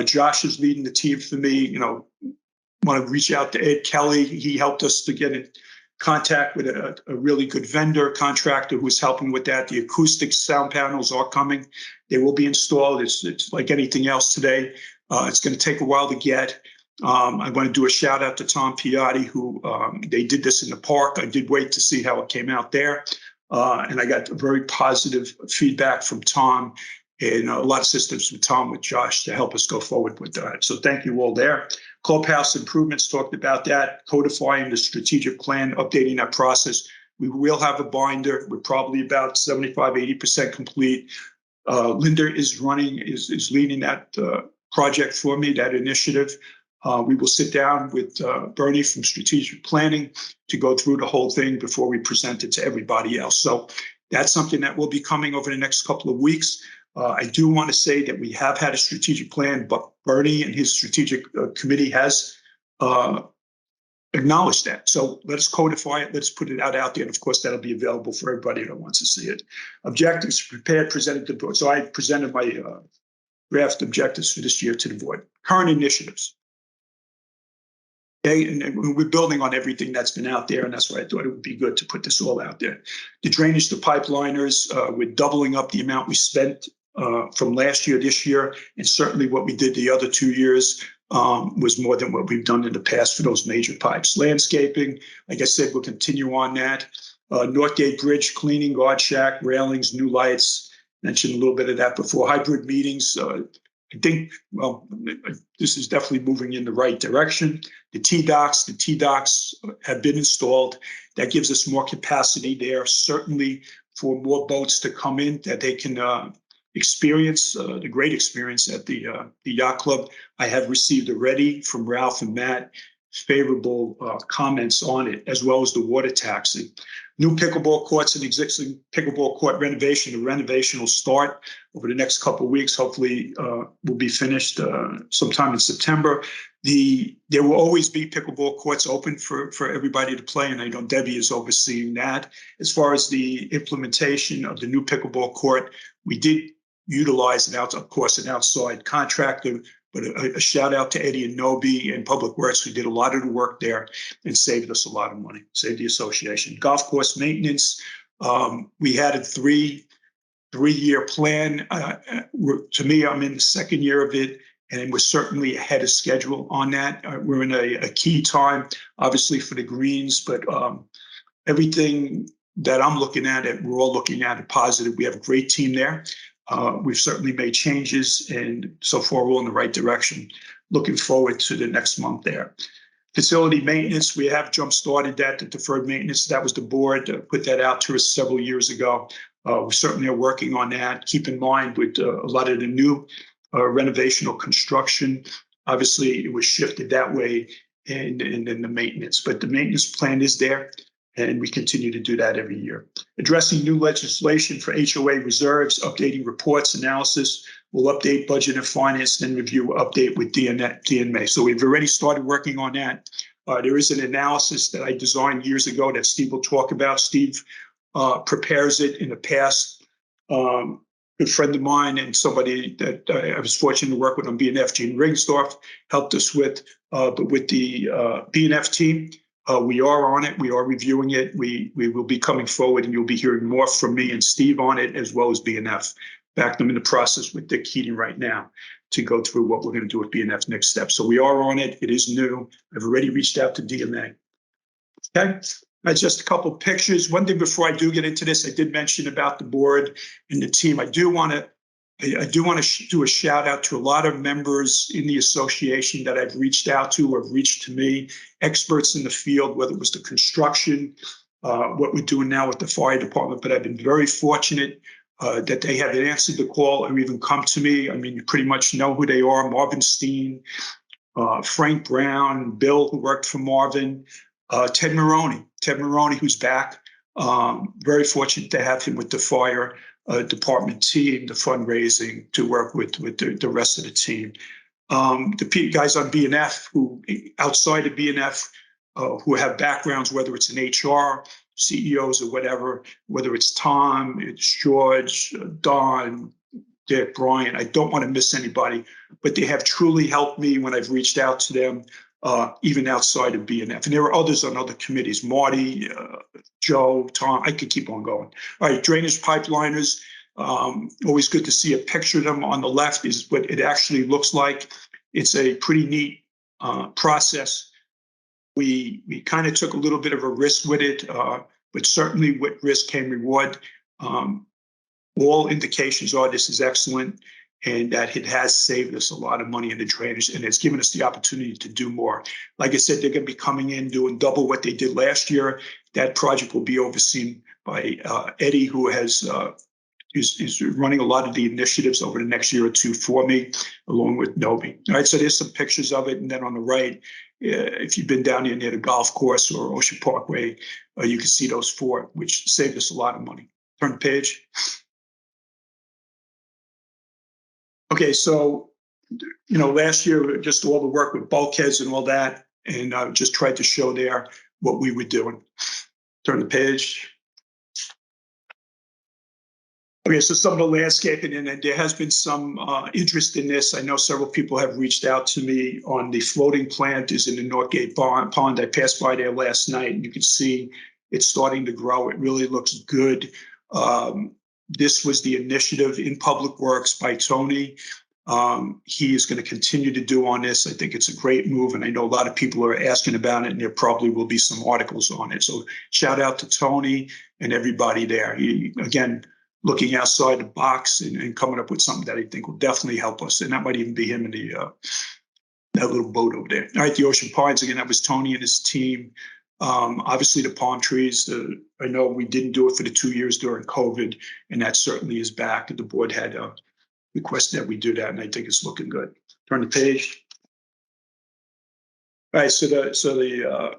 Josh is leading the team for me. Want to reach out to Ed Kelly. He helped us to get in contact with a really good vendor contractor who's helping with that. The acoustic sound panels are coming. They will be installed. It's like anything else today. It's going to take a while to get. I want to do a shout out to Tom Piatti, who they did this in the park. I did wait to see how it came out there. And I got very positive feedback from Tom, and a lot of systems with Tom, with Josh, to help us go forward with that. So thank you all there. Clubhouse improvements, talked about that. Codifying the strategic plan, updating that process. We will have a binder. We're probably about 75, 80% complete. Linda is leading that project for me, that initiative. We will sit down with Bernie from strategic planning to go through the whole thing before we present it to everybody else. So that's something that will be coming over the next couple of weeks. I do want to say that we have had a strategic plan, but Bernie and his strategic committee has acknowledged that. So let's codify it. Let's put it out there. And of course, that'll be available for everybody that wants to see it. Objectives prepared, presented to the board. So I presented my draft objectives for this year to the board. Current initiatives. Okay, and we're building on everything that's been out there, and that's why I thought it would be good to put this all out there. The drainage to pipeliners, we're doubling up the amount we spent from last year, this year, and certainly what we did the other 2 years was more than what we've done in the past for those major pipes. Landscaping, like I said, we'll continue on that. Northgate Bridge cleaning, guard shack, railings, new lights. Mentioned a little bit of that before. Hybrid meetings. I think, well, this is definitely moving in the right direction. The T-docks have been installed. That gives us more capacity there, certainly for more boats to come in that they can experience the great experience at the yacht club. I have received already from Ralph and Matt favorable comments on it, as well as the water taxi. New pickleball courts and existing pickleball court renovation. The renovation will start over the next couple of weeks. Hopefully, will be finished sometime in September. There will always be pickleball courts open for everybody to play, and I know Debbie is overseeing that. As far as the implementation of the new pickleball court, we did utilize of course, an outside contractor. But a shout out to Eddie and Nobi and Public Works, who did a lot of the work there and saved us a lot of money, saved the association. Golf course maintenance, we had a three-year plan. To me, I'm in the second year of it, and we're certainly ahead of schedule on that. We're in a key time, obviously, for the greens, but everything that I'm looking at, we're all looking at it positive. We have a great team there. We've certainly made changes, and so far we're in the right direction. Looking forward to the next month there. Facility maintenance, we have jump-started that, the deferred maintenance. That was the board put that out to us several years ago. We certainly are working on that. Keep in mind with a lot of the new renovational construction, obviously it was shifted that way, and then the maintenance. But the maintenance plan is there, and we continue to do that every year. Addressing new legislation for HOA reserves, updating reports, analysis. We'll update budget and finance, then review, update with DNMA. So we've already started working on that. There is an analysis that I designed years ago that Steve will talk about. Steve prepares it in the past. Good friend of mine and somebody that I was fortunate to work with on B&F, Gene Ringsdorf, helped us with. But with the B&F team, we are on it. We are reviewing it. We will be coming forward, and you'll be hearing more from me and Steve on it, as well as B&F. In fact, I'm in the process with Dick Keating right now to go through what we're going to do with B&F next step. So we are on it. It is new. I've already reached out to DMA. Okay. That's just a couple of pictures. One thing before I do get into this, I did mention about the board and the team. I do want to do a shout out to a lot of members in the association that I've reached out to or have reached to me, experts in the field, whether it was the construction, what we're doing now with the fire department. But I've been very fortunate that they have answered the call or even come to me. I mean, you pretty much know who they are. Marvin Steen, Frank Brown, Bill, who worked for Marvin, Ted Maroney, who's back. Very fortunate to have him with the fire department team, the fundraising, to work with the rest of the team. The guys on B&F who outside of B&F who have backgrounds, whether it's in HR, CEOs or whatever, whether it's Tom, it's George, Don, Dick, Brian. I don't want to miss anybody, but they have truly helped me when I've reached out to them, even outside of B&F. And there are others on other committees, Marty, Joe, Tom, I could keep on going. All right, drainage pipeliners, always good to see a picture of them. On the left is what it actually looks like. It's a pretty neat process. We kind of took a little bit of a risk with it, but certainly with risk came reward. All indications are this is excellent, and that it has saved us a lot of money in the drainage, and it's given us the opportunity to do more. Like I said, they're going to be coming in doing double what they did last year. That project will be overseen by Eddie, who is running a lot of the initiatives over the next year or two for me, along with Nobi. All right, so there's some pictures of it, and then on the right, if you've been down here near the golf course or Ocean Parkway, you can see those four, which saved us a lot of money. Turn the page. Okay, so, last year, just all the work with bulkheads and all that, and I just tried to show there what we were doing. Turn the page. Okay, so some of the landscaping, and then there has been some interest in this. I know several people have reached out to me on the floating plant is in the Northgate Pond. I passed by there last night, and you can see it's starting to grow. It really looks good. This was the initiative in Public Works by Tony. He is going to continue to do on this. I think it's a great move, and I know a lot of people are asking about it, and there probably will be some articles on it. So shout out to Tony and everybody there. He, again, looking outside the box and coming up with something that I think will definitely help us. And that might even be him in the that little boat over there. All right, the Ocean Pines, again, that was Tony and his team. Obviously, the palm trees, I know we didn't do it for the 2 years during COVID, and that certainly is back. The board had requested that we do that, and I think it's looking good. Turn the page. All right, so the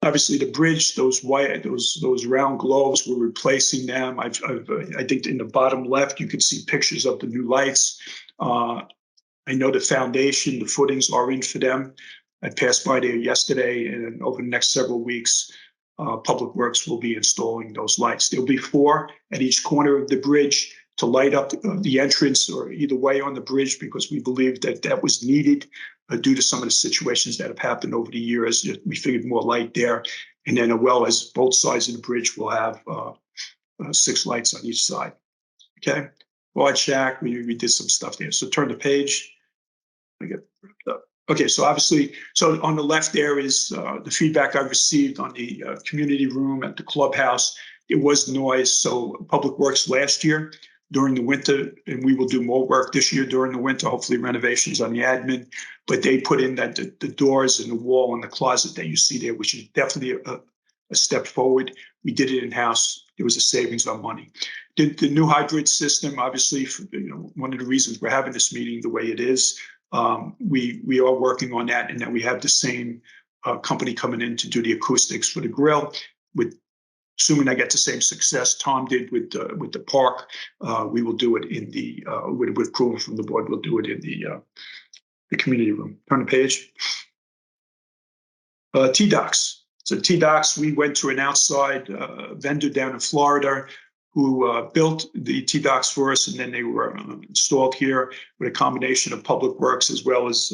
obviously the bridge, those round globes, we're replacing them. I think in the bottom left you can see pictures of the new lights. I know the foundation, the footings are in for them. I passed by there yesterday, and over the next several weeks, Public Works will be installing those lights. There'll be 4 at each corner of the bridge to light up the entrance or either way on the bridge, because we believe that that was needed due to some of the situations that have happened over the years. We figured more light there. And then, well as both sides of the bridge will have 6 lights on each side. Okay. Wide shack, we did some stuff there. So turn the page. Okay, so obviously, so on the left there is the feedback I received on the community room at the clubhouse. It was noise. So Public Works last year during the winter, and we will do more work this year during the winter, hopefully renovations on the admin, but they put in that the doors and the wall and the closet that you see there, which is definitely a step forward. We did it in-house. It was a savings on money. The new hybrid system, obviously, one of the reasons we're having this meeting the way it is, we are working on that, and that we have the same company coming in to do the acoustics for the grill. With assuming I get the same success Tom did with the park, we will do it in the with approval from the board. We'll do it in the community room. Turn the page. T-Docs. So T-Docs, we went to an outside vendor down in Florida who built the T-Docs for us, and then they were installed here with a combination of Public Works as well as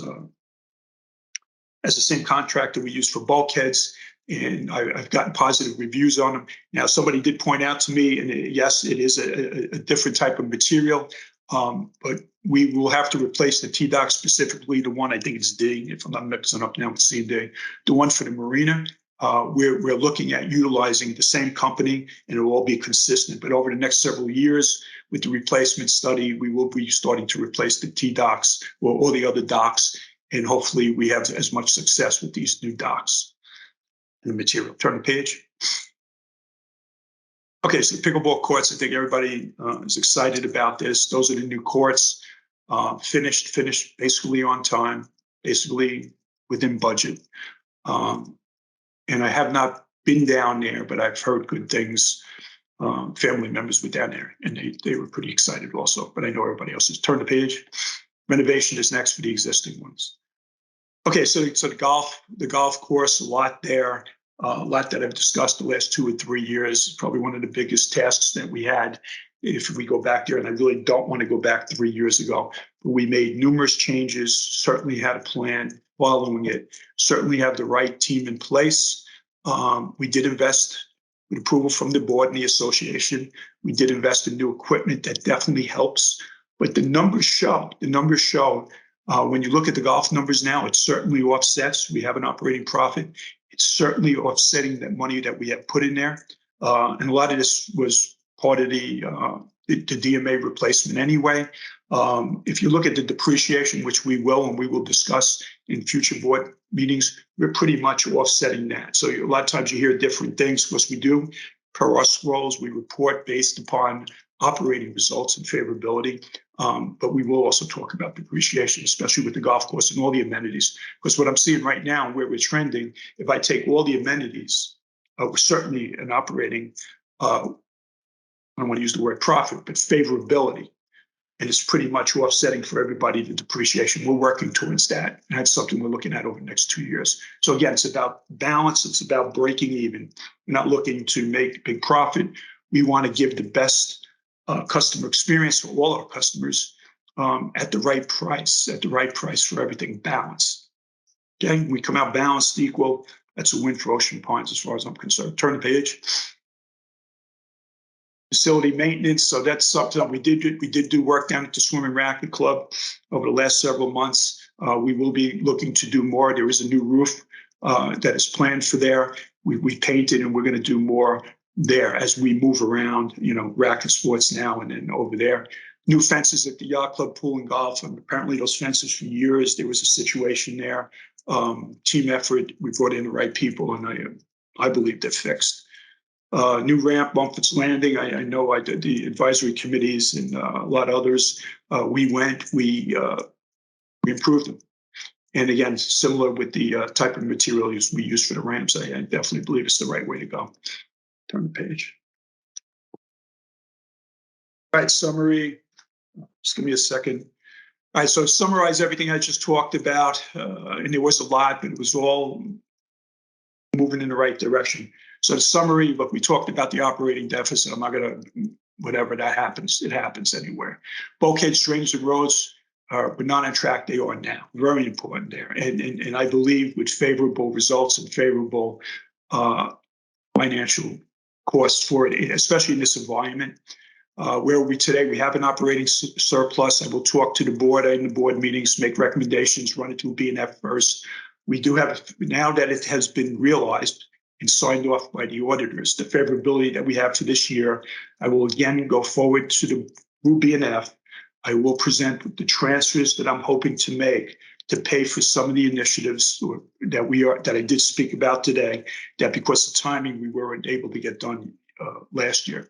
the same contractor we use for bulkheads. And I've gotten positive reviews on them. Now, somebody did point out to me, and yes, it is a different type of material, but we will have to replace the T-Doc, specifically the one, I think it's D, if I'm not mixing up now with C&D, the one for the marina. We're looking at utilizing the same company, and it will all be consistent. But over the next several years, with the replacement study, we will be starting to replace the T-Docs or all the other docks, and hopefully we have as much success with these new docks. The material. Turn the page. Okay, so pickleball courts. I think everybody is excited about this. Those are the new courts. Finished basically on time, basically within budget. And I have not been down there, but I've heard good things. Family members were down there, and they were pretty excited also. But I know everybody else is. Turn the page. Renovation is next for the existing ones. Okay, so the golf course, a lot there, a lot that I've discussed the last 2 or 3 years. Probably one of the biggest tasks that we had if we go back there, and I really don't want to go back 3 years ago. But we made numerous changes, certainly had a plan following it, certainly have the right team in place. We did invest with approval from the board and the association. We did invest in new equipment that definitely helps, but the numbers show, when you look at the golf numbers now, it certainly offsets. We have an operating profit. It's certainly offsetting that money that we have put in there. And a lot of this was part of the DMA replacement anyway. If you look at the depreciation, which we will and we will discuss in future board meetings, we're pretty much offsetting that. So a lot of times you hear different things, because we do. Per our scrolls, we report based upon operating results and favorability. But we will also talk about depreciation, especially with the golf course and all the amenities. Because what I'm seeing right now, where we're trending, if I take all the amenities, we're certainly an operating, I don't want to use the word profit, but favorability. And it's pretty much offsetting for everybody the depreciation. We're working towards that. And that's something we're looking at over the next 2 years. So again, it's about balance. It's about breaking even. We're not looking to make big profit. We want to give the best customer experience for all our customers at the right price for everything balanced. Okay, we come out balanced, equal. That's a win for Ocean Pines as far as I'm concerned. Turn the page. Facility maintenance. So that's something we did do work down at the Swim and Racket Club over the last several months. We will be looking to do more. There is a new roof that is planned for there. We painted, and we're going to do more there as we move around, racket sports now and then over there. New fences at the yacht club, pool, and golf. And apparently those fences for years, there was a situation there. Team effort. We brought in the right people, and I believe they're fixed. New ramp, Bumpets Landing. I know I did the advisory committees and a lot of others. We improved them. And again, similar with the type of material we use for the ramps, I definitely believe it's the right way to go. Turn the page. All right, summary. Just give me a second. All right, so summarize everything I just talked about. And there was a lot, but it was all moving in the right direction. So the summary, look, we talked about the operating deficit. I'm not going to, whatever that happens, it happens anywhere. Bulkheads, drains, and roads were not on track. They are now. Very important there. And I believe with favorable results and favorable financial costs for it, especially in this environment. Where are we today? We have an operating surplus. I will talk to the board in the board meetings, make recommendations, run it to B&F first. We do have, now that it has been realized and signed off by the auditors, the favorability that we have for this year, I will again go forward to the B&F. I will present the transfers that I'm hoping to make to pay for some of the initiatives that I did speak about today, that because of timing, we weren't able to get done last year.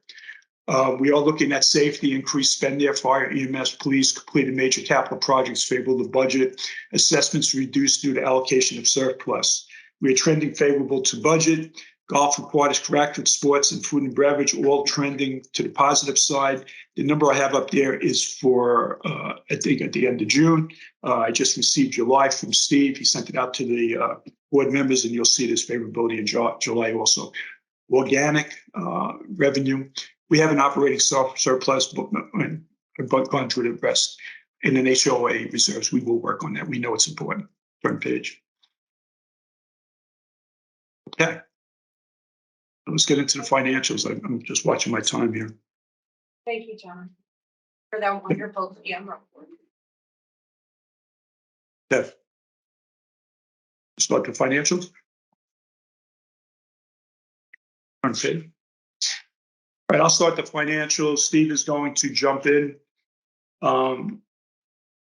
We are looking at safety, increased spend there, fire, EMS, police, completed major capital projects, favorable to budget, assessments reduced due to allocation of surplus. We are trending favorable to budget. Golf, aquatics, racket sports, and food and beverage all trending to the positive side. The number I have up there is for, I think, at the end of June. I just received July from Steve. He sent it out to the board members, and you'll see this favorability in July also. Organic revenue. We have an operating surplus, but gone through the rest. In an HOA reserves, we will work on that. We know it's important. Turn page. Okay. Let's get into the financials. I'm just watching my time here. Thank you, John, for that wonderful PM report. Okay. Start the financials. Turn page. All right, I'll start the financials. Steve is going to jump in.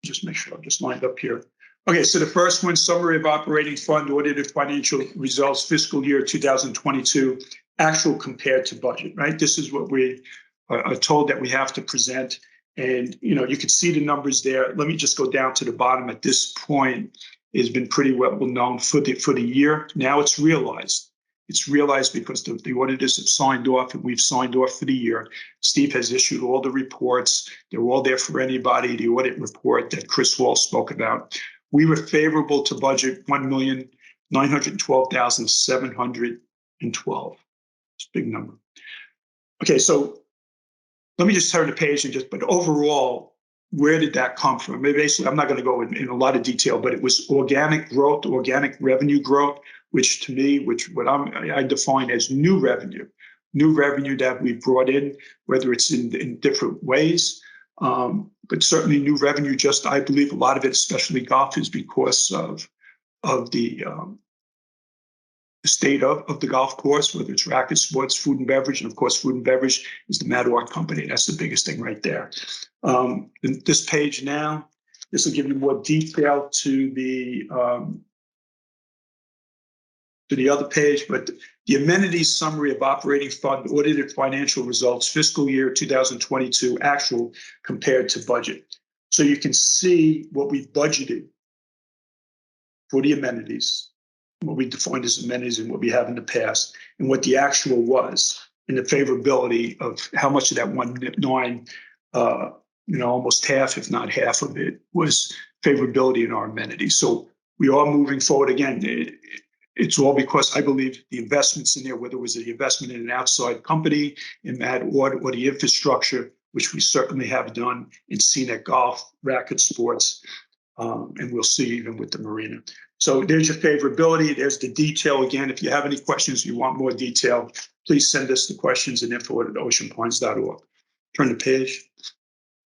Just make sure I'm just lined up here. Okay, so the first one, summary of operating fund audited financial results, fiscal year 2022, actual compared to budget, right? This is what we are told that we have to present. And, you can see the numbers there. Let me just go down to the bottom. At this point, it's been pretty well known for the year. Now it's realized. It's realized because the auditors have signed off, and we've signed off for the year. Steve has issued all the reports. They're all there for anybody. The audit report that Chris Wall spoke about. We were favorable to budget, $1,912,712. It's a big number. Okay, so let me just turn the page but overall, where did that come from? Basically, I'm not going to go in a lot of detail, but it was organic growth, organic revenue growth, which to me, I define as new revenue that we brought in, whether it's in different ways. But certainly new revenue, I believe a lot of it, especially golf, is because of the state of the golf course, whether it's racket sports, food and beverage, and of course, food and beverage is the Mad Art Company. That's the biggest thing right there. This page now, this will give you more detail to the other page, but the amenities summary of operating fund audited financial results, fiscal year 2022 actual compared to budget. So you can see what we budgeted for the amenities, what we defined as amenities and what we have in the past, and what the actual was, and the favorability of how much of that 1.9, almost half, if not half of it, was favorability in our amenities. So we are moving forward again. It's all because I believe the investments in there, whether it was the investment in an outside company, in that or the infrastructure, which we certainly have done in scenic golf, racket sports, and we'll see even with the marina. So there's your favorability. There's the detail. Again, if you have any questions, you want more detail, please send us the questions and info@oceanpoints.org. Turn the page.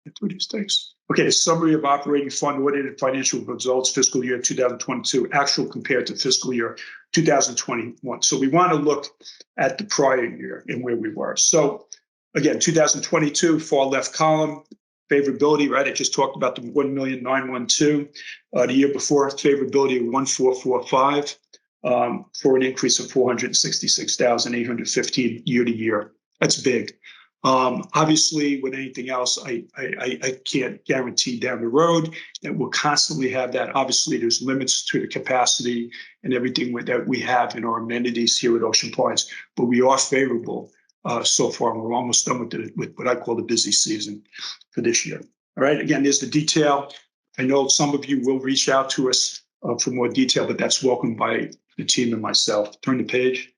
Get through these things. Okay, the summary of operating fund audited financial results, fiscal year 2022, actual compared to fiscal year 2021. So we want to look at the prior year and where we were. So again, 2022, far left column, favorability, right? I just talked about the 1,912,000. The year before, favorability of 1,445, for an increase of 466,815 year to year. That's big. Obviously, with anything else, I can't guarantee down the road that we'll constantly have that. Obviously, there's limits to the capacity and everything that we have in our amenities here at Ocean Points, but we are favorable so far. And we're almost done with what I call the busy season for this year. All right, again, there's the detail. I know some of you will reach out to us for more detail, but that's welcomed by the team and myself. Turn the page.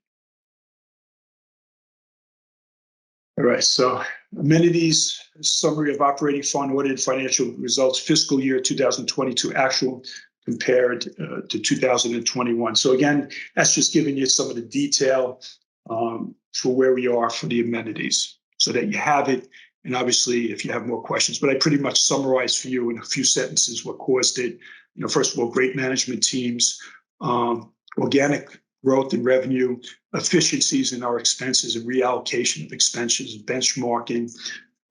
All right, so amenities, summary of operating fund audited financial results, fiscal year 2022 actual compared to 2021. So again, that's just giving you some of the detail for where we are for the amenities so that you have it. And obviously, if you have more questions, but I pretty much summarized for you in a few sentences what caused it. You know, first of all, great management teams, organic growth in revenue, efficiencies in our expenses and reallocation of expenses, benchmarking,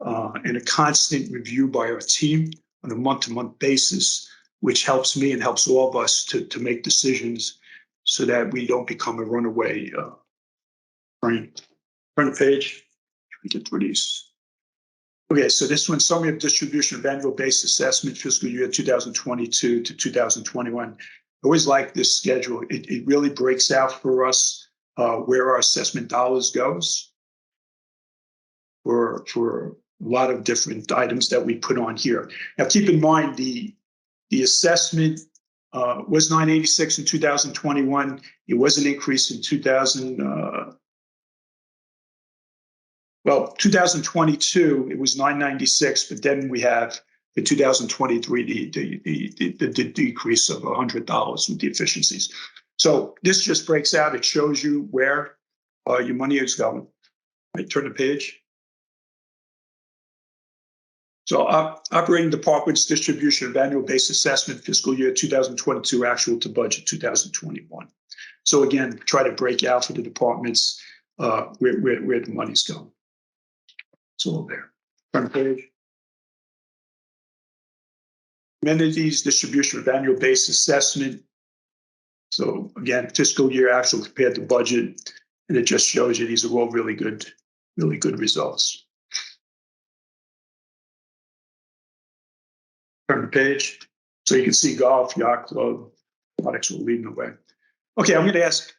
and a constant review by our team on a month-to-month basis, which helps me and helps all of us to make decisions so that we don't become a runaway train. Turn the page. We get through these. Okay, so this one, summary of distribution of annual base assessment, fiscal year 2022 to 2021. I always like this schedule. It really breaks out for us where our assessment dollars goes for a lot of different items that we put on here. Now, keep in mind the assessment was 986 in 2021. It was an increase in 2022. It was 996, but then we have in 2023, the decrease of $100 with the efficiencies. So this just breaks out. It shows you where your money is going. Right, turn the page. So operating departments distribution of annual base assessment, fiscal year 2022 actual to budget 2021. So again, try to break out for the departments where the money's going. It's all there. Turn the page. Amenities, distribution of annual base assessment. So again, fiscal year actual compared to budget, and it just shows you these are all really good results. Turn the page. So you can see golf, yacht club, products will leading the way. Okay, I'm going to ask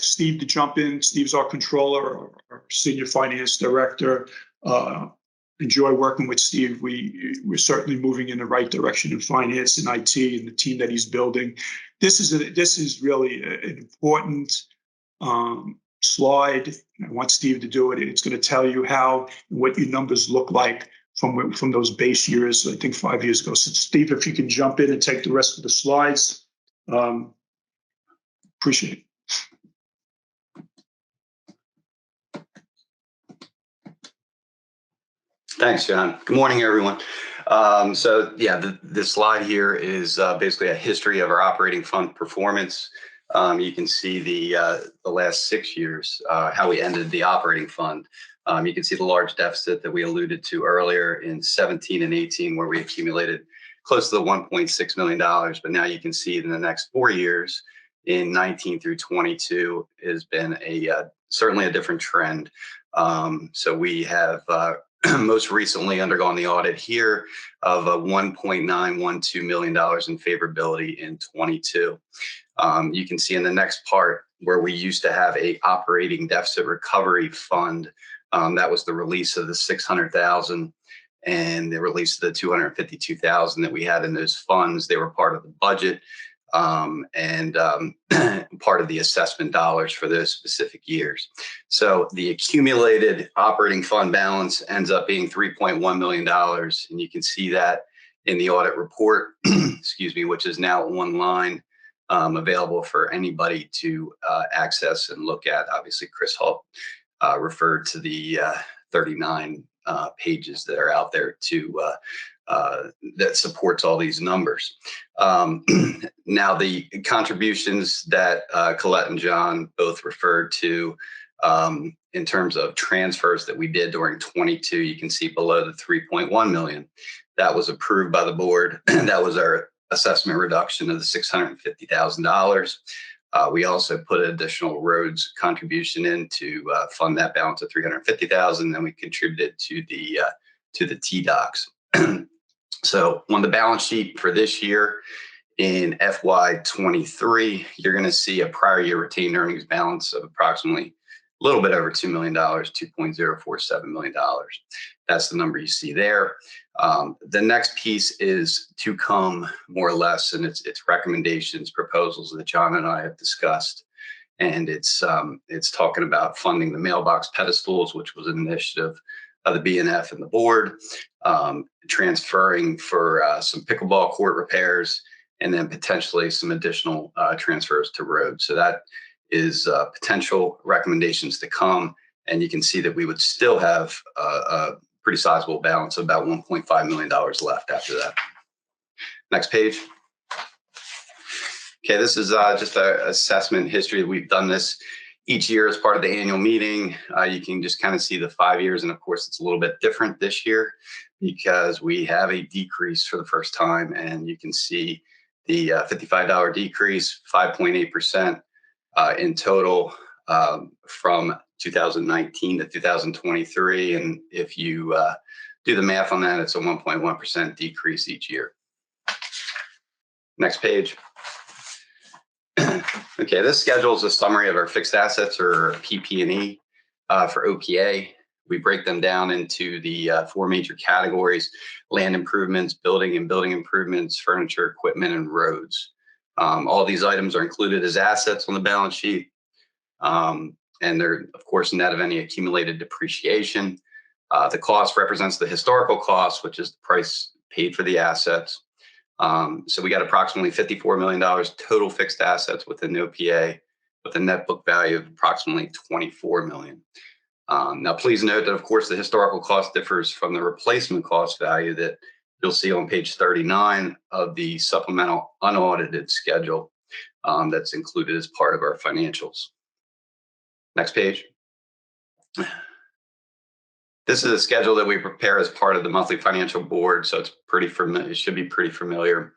Steve to jump in. Steve's our controller, our senior finance director. Enjoy working with Steve. We're certainly moving in the right direction in finance and IT and the team that he's building. This is really an important slide. I want Steve to do it. It's going to tell you how and what your numbers look like from those base years, I think 5 years ago. So Steve, if you can jump in and take the rest of the slides, appreciate it. Thanks, John. Good morning, everyone. So yeah, this slide here is basically a history of our operating fund performance. You can see the last 6 years, how we ended the operating fund. You can see the large deficit that we alluded to earlier in 17 and 18, where we accumulated close to the $1.6 million. But now you can see in the next 4 years, in 19 through 22, has been certainly a different trend. So we have most recently undergone the audit here of $1.912 million in favorability in 22. You can see in the next part where we used to have a operating deficit recovery fund. That was the release of the $600,000 and the release of the $252,000 that we had in those funds. They were part of the budget. and part of the assessment dollars for those specific years. So the accumulated operating fund balance ends up being $3.1 million. And you can see that in the audit report, excuse me, which is now online, available for anybody to access and look at. Obviously, Chris Hall referred to the 39 pages that are out there to that supports all these numbers. Now, the contributions that Colette and John both referred to in terms of transfers that we did during 22, you can see below the 3.1 million. That was approved by the board. That was our assessment reduction of the $650,000. We also put an additional roads contribution in to fund that balance of $350,000. Then we contributed to the TDOCs. So on the balance sheet for this year in FY23, you're going to see a prior year retained earnings balance of approximately a little bit over $2 million, $2.047 million. That's the number you see there. The next piece is to come, more or less, and it's recommendations, proposals that John and I have discussed. And it's talking about funding the mailbox pedestals, which was an initiative of the BNF and the board, transferring for some pickleball court repairs, and then potentially some additional transfers to roads. So that is potential recommendations to come. And you can see that we would still have a pretty sizable balance of about $1.5 million left after that. Next page. Okay, this is just an assessment history. We've done this each year as part of the annual meeting. You can just kind of see the 5 years. And of course, it's a little bit different this year because we have a decrease for the first time. And you can see the $55 decrease, 5.8% in total from 2019 to 2023. And if you do the math on that, it's a 1.1% decrease each year. Next page. Okay, this schedule is a summary of our fixed assets, or PP&E, for OPA. We break them down into the 4 major categories: land improvements, building and building improvements, furniture, equipment, and roads. All these items are included as assets on the balance sheet. And they're, of course, net of any accumulated depreciation. The cost represents the historical cost, which is the price paid for the assets. So we got approximately $54 million total fixed assets within the OPA, with a net book value of approximately $24 million. Now, please note that, of course, the historical cost differs from the replacement cost value that you'll see on page 39 of the supplemental unaudited schedule that's included as part of our financials. Next page. This is a schedule that we prepare as part of the monthly financial board, so it's pretty familiar. It should be pretty familiar.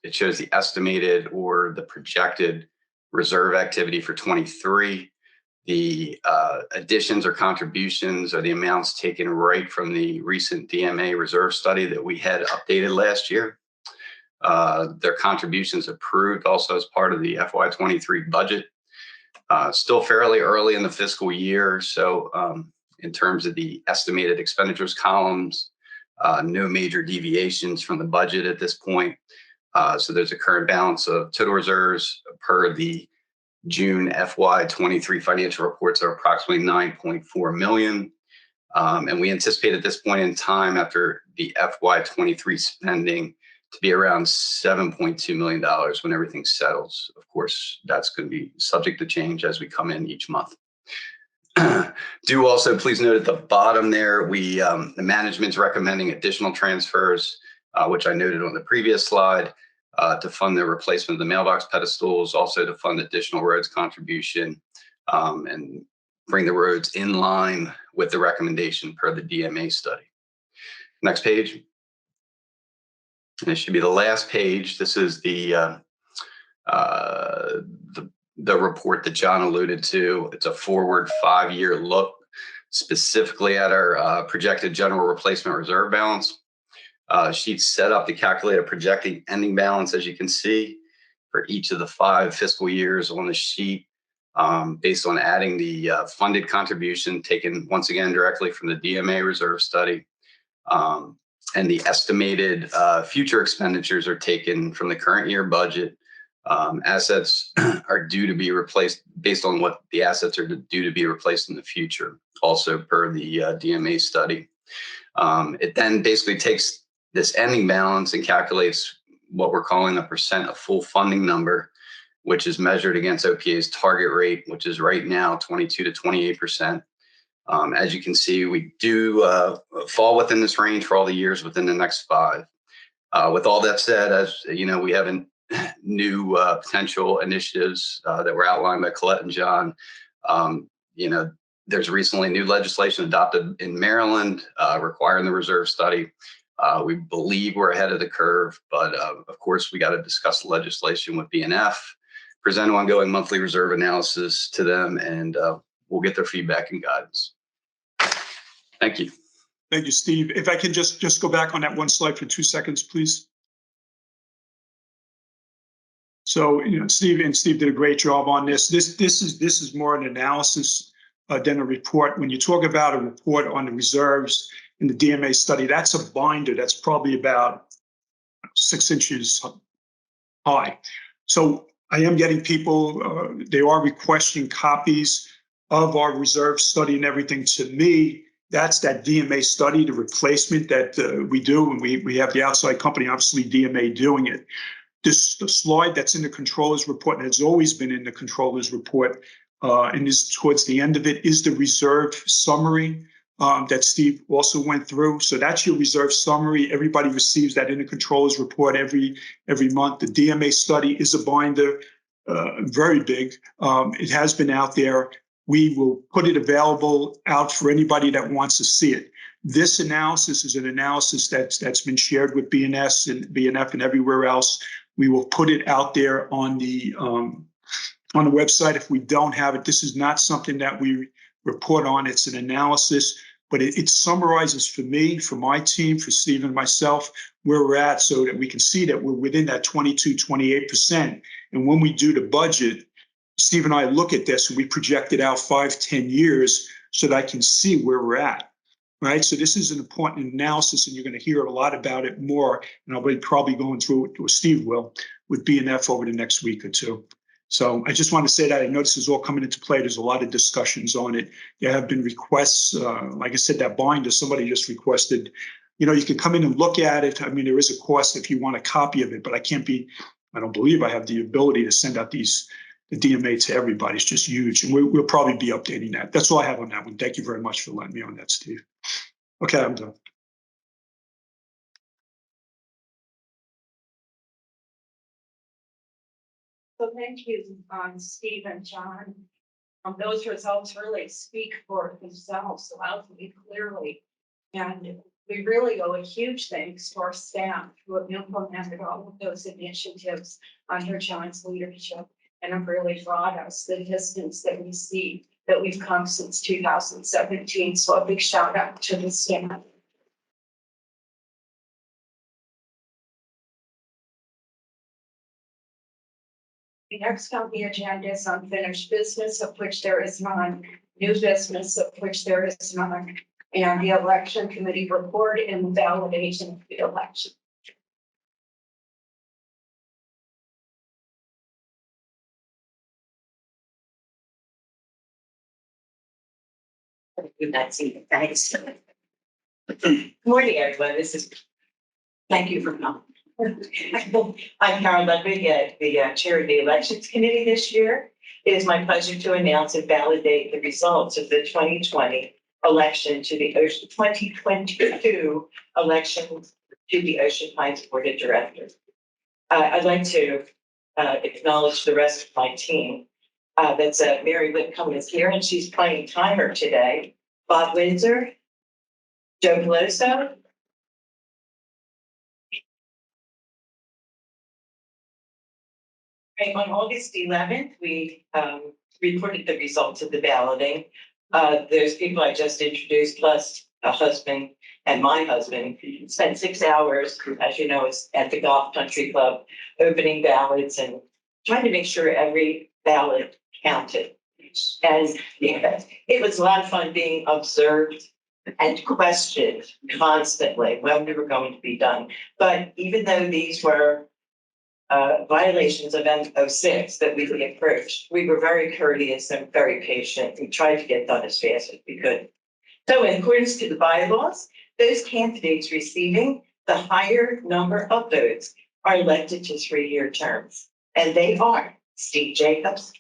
It shows the estimated or the projected reserve activity for 23. The additions or contributions are the amounts taken right from the recent DMA reserve study that we had updated last year. Their contributions approved also as part of the FY23 budget. Still fairly early in the fiscal year, so in terms of the estimated expenditures columns, no major deviations from the budget at this point. So there's a current balance of total reserves per the June FY23 financial reports are approximately $9.4 million. And we anticipate at this point in time, after the FY23 spending, to be around $7.2 million when everything settles. Of course, that's going to be subject to change as we come in each month. Do also please note at the bottom there, the management's recommending additional transfers, which I noted on the previous slide, to fund the replacement of the mailbox pedestals, also to fund additional roads contribution, and bring the roads in line with the recommendation per the DMA study. Next page. And this should be the last page. This is the report that John alluded to. It's a forward 5-year look, specifically at our projected general replacement reserve balance. Sheets set up to calculate a projected ending balance, as you can see, for each of the 5 fiscal years on the sheet, based on adding the funded contribution taken once again directly from the DMA reserve study, and the estimated future expenditures are taken from the current year budget. Assets are due to be replaced based on what the assets are due to be replaced in the future, also per the DMA study. It then basically takes this ending balance and calculates what we're calling the percent of full funding number, which is measured against OPA's target rate, which is right now 22 to 28%. As you can see, we do fall within this range for all the years within the next 5. With all that said, as you know, we have new potential initiatives that were outlined by Colette and John. You know, there's recently new legislation adopted in Maryland requiring the reserve study. We believe we're ahead of the curve, but of course, we got to discuss the legislation with BNF, present ongoing monthly reserve analysis to them, and we'll get their feedback and guidance. Thank you. Thank you, Steve. If I can just go back on that one slide for 2 seconds, please. So, you know, Steve did a great job on this. This is more an analysis than a report. When you talk about a report on the reserves in the DMA study, that's a binder that's probably about 6 inches high. So I am getting people, they are requesting copies of our reserve study and everything. To me, that's that DMA study, the replacement that we do, and we have the outside company, obviously DMA, doing it. The slide that's in the controller's report, and has always been in the controller's report, and is towards the end of it, is the reserve summary that Steve also went through. So that's your reserve summary. Everybody receives that in the controller's report every month. The DMA study is a binder, very big. It has been out there. We will put it available out for anybody that wants to see it. This analysis is an analysis that's been shared with BNS and BNF and everywhere else. We will put it out there on the website if we don't have it. This is not something that we report on. It's an analysis, but it summarizes for me, for my team, for Steve and myself, where we're at, so that we can see that we're within that 22, 28%. And when we do the budget, Steve and I look at this and we project it out 5, 10 years so that I can see where we're at. Right. So this is an important analysis, and you're going to hear a lot about it more. And I'll be probably going through it, or Steve will, with BNF over the next week or 2. So I just want to say that I know this is all coming into play. There's a lot of discussions on it. There have been requests. Like I said, that binder, somebody just requested, you know, you can come in and look at it. I mean, there is a cost if you want a copy of it, but I don't believe I have the ability to send out the DMA to everybody. It's just huge. And we'll probably be updating that. That's all I have on that one. Thank you very much for letting me on that, Steve. Okay, I'm done. So thank you, Steve and John. Those results really speak for themselves loudly, clearly. And we really owe a huge thanks to our staff who have implemented all of those initiatives under John's leadership. And I'm really proud of us, the distance that we see that we've come since 2017. So a big shout out to the staff. The next on the agenda is unfinished business, of which there is none, new business, of which there is none, and the election committee report and the validation of the election. Good night, Steve. Thanks. Good morning, everyone. Thank you for coming. I'm Carol Ludwig, the chair of the elections committee this year. It is my pleasure to announce and validate the results of the 2020 election to the 2022 election to the Ocean Heights Board of Directors. I'd like to acknowledge the rest of my team. That's Mary Whitcomb is here, and she's playing timer today. Bob Windsor, Joe Peloso, on August 11th, we reported the results of the balloting. Those people I just introduced, plus a husband and my husband, spent 6 hours, as you know, at the Golf Country Club, opening ballots and trying to make sure every ballot counted. And yeah, it was a lot of fun being observed and questioned constantly when we were going to be done. But even though these were violations of M06 that we approached, we were very courteous and very patient. We tried to get done as fast as we could. So in accordance to the bylaws, those candidates receiving the higher number of votes are elected to 3-year terms. And they are Steve Jacobs.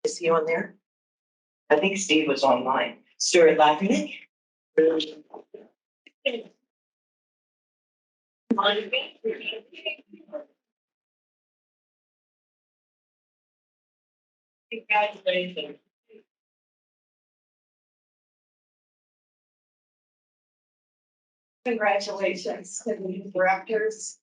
Is he on there? I think Steve was online. Stuart Lacknick. Congratulations. Congratulations to the new directors.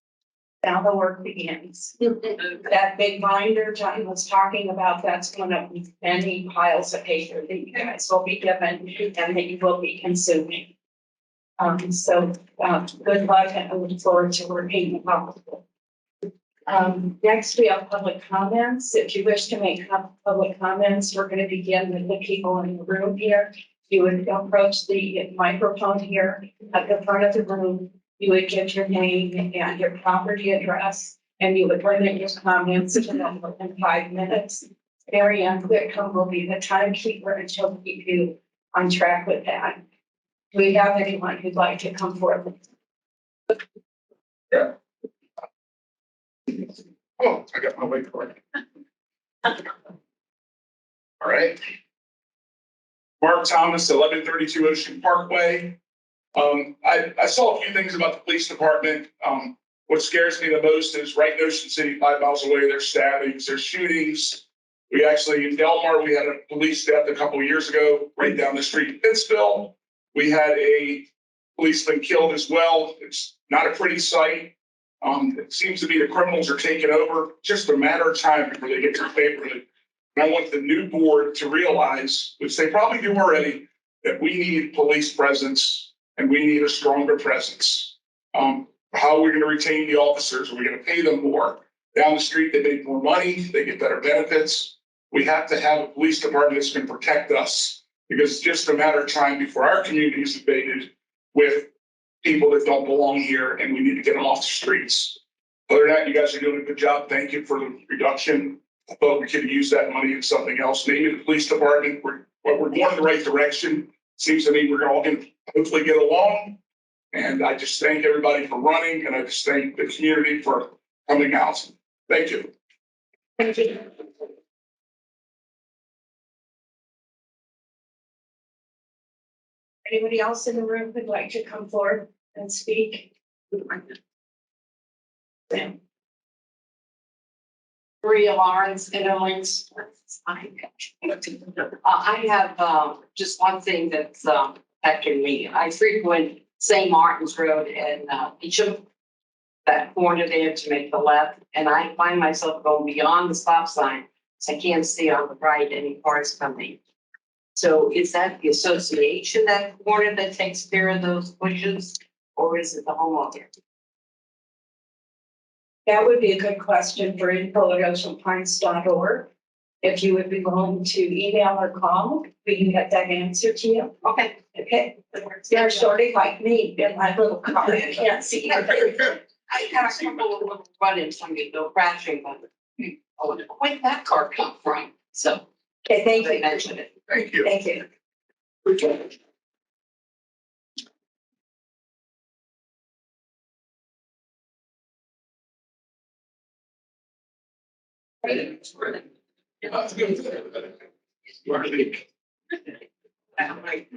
Now the work begins. That big binder John was talking about, that's one of many piles of paper that you guys will be given and that you will be consuming. Good luck and I look forward to working with all. Next, we have public comments. If you wish to make public comments, we're going to begin with the people in the room here. You would approach the microphone here at the front of the room. You would give your name and your property address, and you would limit your comments to no more than 5 minutes. Mary Ann Whitcomb will be the timekeeper, and she'll keep you on track with that. Do we have anyone who'd like to come forward? Yeah. Oh, I got my weight cord. All right. Mark Thomas, 1132 Ocean Parkway. I saw a few things about the police department. What scares me the most is right in Ocean City, 5 miles away, there's stabbings, there's shootings. We actually, in Delmar, we had a police death a couple of years ago, right down the street in Pittsville. We had a policeman killed as well. It's not a pretty sight. It seems to be the criminals are taking over, just a matter of time before they get to the neighborhood. And I want the new board to realize, which they probably do already, that we need police presence and we need a stronger presence. How are we going to retain the officers? Are we going to pay them more? Down the street, they make more money, they get better benefits. We have to have a police department that's going to protect us, because it's just a matter of time before our community is invaded with people that don't belong here, and we need to get them off the streets. Other than that, you guys are doing a good job. Thank you for the reduction. I thought we could use that money in something else. Maybe the police department, we're going in the right direction. Seems to me we're all going to hopefully get along. And I just thank everybody for running, and I just thank the community for coming out. Thank you. Thank you. Anybody else in the room who'd like to come forward and speak? Sam. Maria Lawrence, Interlinks. I have just one thing that's affecting me. I frequent St. Martin's Road and Beecham, that corner there to make the left, and I find myself going beyond the stop sign, so I can't see on the right any cars coming. So is that the association, that corner, that takes care of those bushes, or is it the homeowner? That would be a good question for info@oceanpines.org. If you would be willing to email or call, we can get that answer to you. Okay. Okay. They're sort of like me in my little car. I can't see everything. I had a couple of little run-ins, some go crashing, but where'd that car come from? So Okay, thank they you. mentioned it. Thank you. Thank you.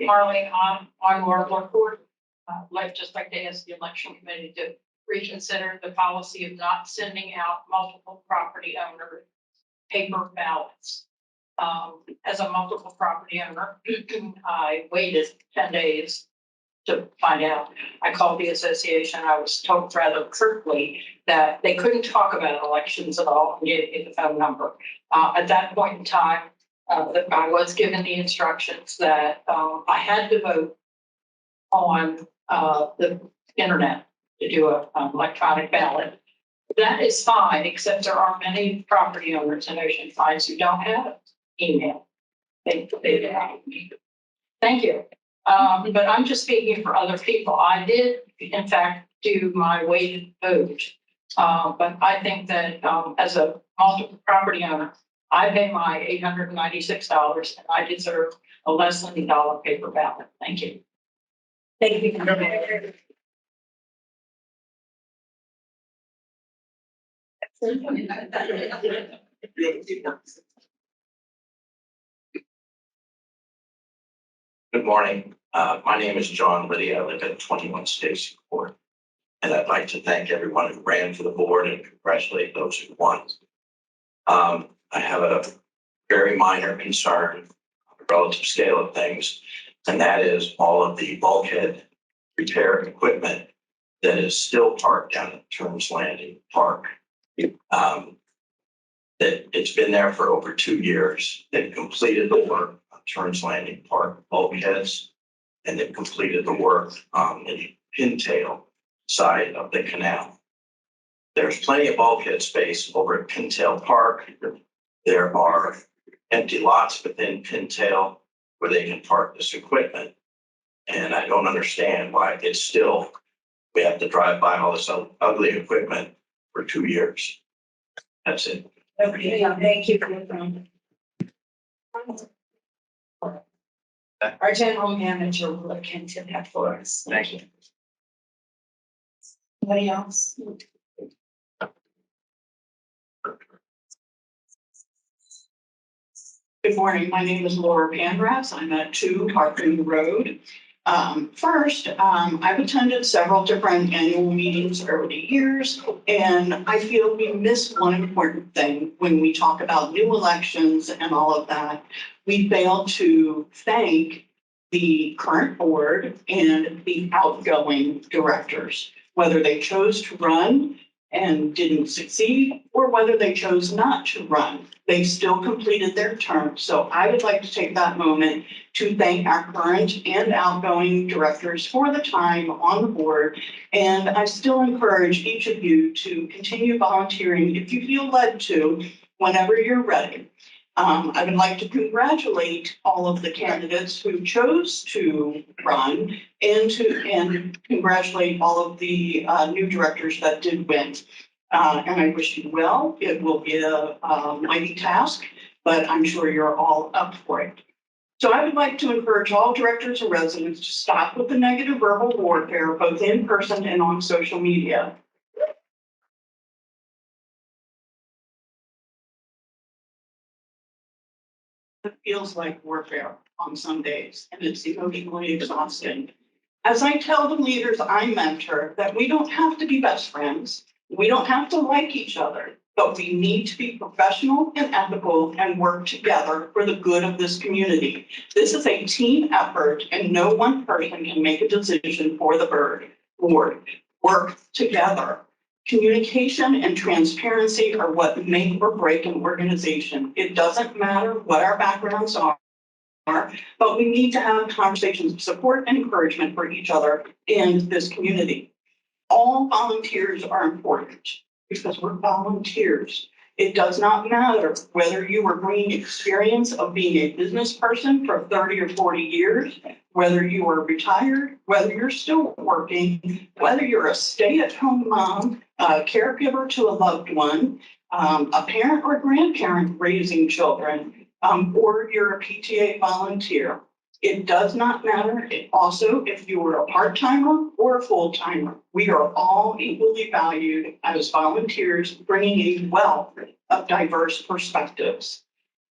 Marlene, on your report, I'd just like to ask the election committee to reconsider the policy of not sending out multiple property owner paper ballots. As a multiple property owner, I waited 10 days to find out. I called the association. I was told rather curtly that they couldn't talk about elections at all and gave me the phone number. At that point in time, I was given the instructions that I had to vote on the internet to do an electronic ballot. That is fine, except there are many property owners in Ocean Pines who don't have email. Thank you. But I'm just speaking for other people. I did, in fact, do my weighted vote. But I think that, as a multiple property owner, I pay my $896 and I deserve a less than $1 paper ballot. Thank you. Thank you. Good morning. My name is John Liddy. I live at 21 Stacy Court. And I'd like to thank everyone who ran for the board and congratulate those who won. I have a very minor concern on the relative scale of things, and that is all of the bulkhead repair equipment that is still parked down at Terms Landing Park. That it's been there for over 2 years. They've completed the work on Terms Landing Park bulkheads, and they've completed the work on the pintail side of the canal. There's plenty of bulkhead space over at Pintail Park. There are empty lots within Pintail where they can park this equipment. And I don't understand why it's still, we have to drive by all this ugly equipment for 2 years. That's it. Okay, thank you for your comment. Our general manager will look into that for us. Thank you. Anybody else? Good morning. My name is Laura Pandras. I'm at 2 Harpoon Road. First, I've attended several different annual meetings over the years, and I feel we miss one important thing when we talk about new elections and all of that. We fail to thank the current board and the outgoing directors, whether they chose to run and didn't succeed, or whether they chose not to run. They still completed their term. So I would like to take that moment to thank our current and outgoing directors for the time on the board. And I still encourage each of you to continue volunteering if you feel led to, whenever you're ready. I would like to congratulate all of the candidates who chose to run and congratulate all of the new directors that did win. And I wish you well. It will be a mighty task, but I'm sure you're all up for it. So I would like to encourage all directors and residents to stop with the negative verbal warfare, both in person and on social media. It feels like warfare on some days, and it's emotionally exhausting. As I tell the leaders I mentor that we don't have to be best friends, we don't have to like each other, but we need to be professional and ethical and work together for the good of this community. This is a team effort, and no one person can make a decision for the board. Work together. Communication and transparency are what make or break an organization. It doesn't matter what our backgrounds are, but we need to have conversations of support and encouragement for each other in this community. All volunteers are important because we're volunteers. It does not matter whether you are bringing experience of being a business person for 30 or 40 years, whether you are retired, whether you're still working, whether you're a stay-at-home mom, a caregiver to a loved one, a parent or grandparent raising children, or you're a PTA volunteer. It does not matter. It also, if you are a part-timer or a full-timer, we are all equally valued as volunteers, bringing a wealth of diverse perspectives.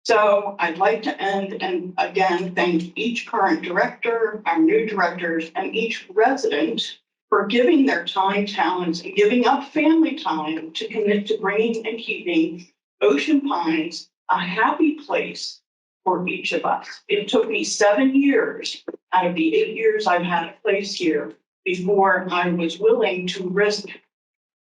So I'd like to end and again, thank each current director, our new directors, and each resident for giving their time, talents, and giving up family time to commit to bringing and keeping Ocean Pines a happy place for each of us. It took me 7 years out of the 8 years I've had a place here before I was willing to risk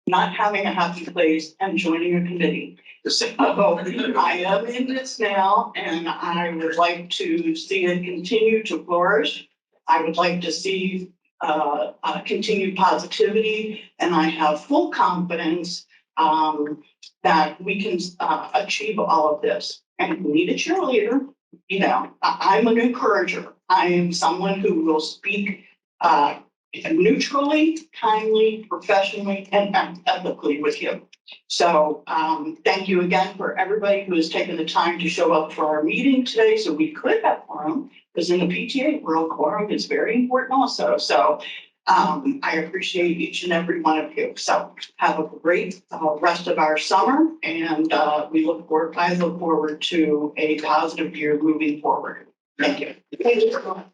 not having a happy place and joining a committee. I am in this now, and I would like to see it continue to flourish. I would like to see continued positivity, and I have full confidence that we can achieve all of this. And we need a cheerleader. you know, I'm an encourager. I am someone who will speak neutrally, kindly, professionally, and ethically with you. So thank you again for everybody who has taken the time to show up for our meeting today, so we could have quorum, because in the PTA world, quorum is very important also. So I appreciate each and every one of you. So have a great rest of our summer, and I look forward to a positive year moving forward. Thank you. Thank you.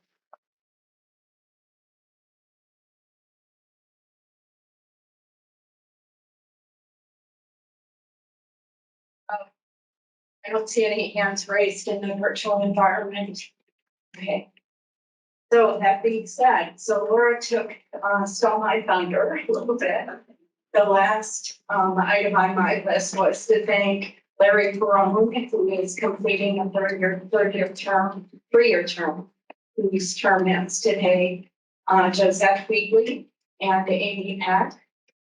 I don't see any hands raised in the virtual environment. Okay. So that being said, so Laura stole my thunder a little bit. The last item on my list was to thank Larry Perone, who is completing a three-year term, whose term ends today. Josette Wheatley and Amy Peck,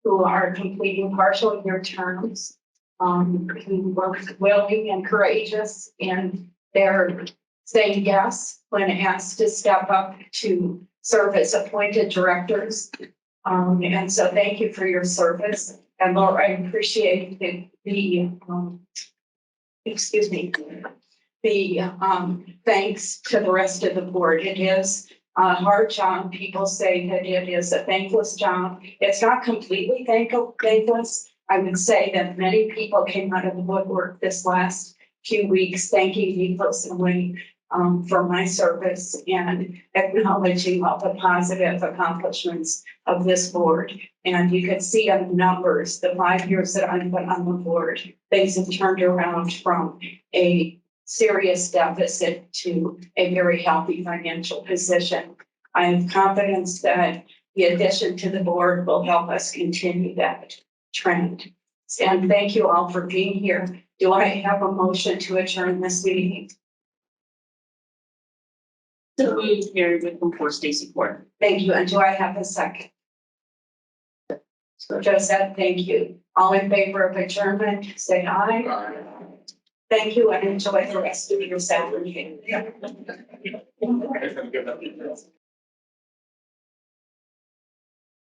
who are completing partial year terms. Who were willing and courageous, and they're saying yes when asked to step up to serve as appointed directors. And so thank you for your service. And Laura, I appreciate the thanks to the rest of the board. It is a hard job. People say that it is a thankless job. It's not completely thankless. I would say that many people came out of the woodwork this last few weeks, thanking me personally for my service and acknowledging all the positive accomplishments of this board. And you can see on the numbers, the 5 years that I've been on the board, things have turned around from a serious deficit to a very healthy financial position. I have confidence that the addition to the board will help us continue that trend. And thank you all for being here. Do I have a motion to adjourn this meeting? So we here with them for Stacy Ford. Thank you. And do I have a second? So Josette, thank you. All in favor of adjournment, say aye. Aye. Thank you and enjoy the rest of your Saturday.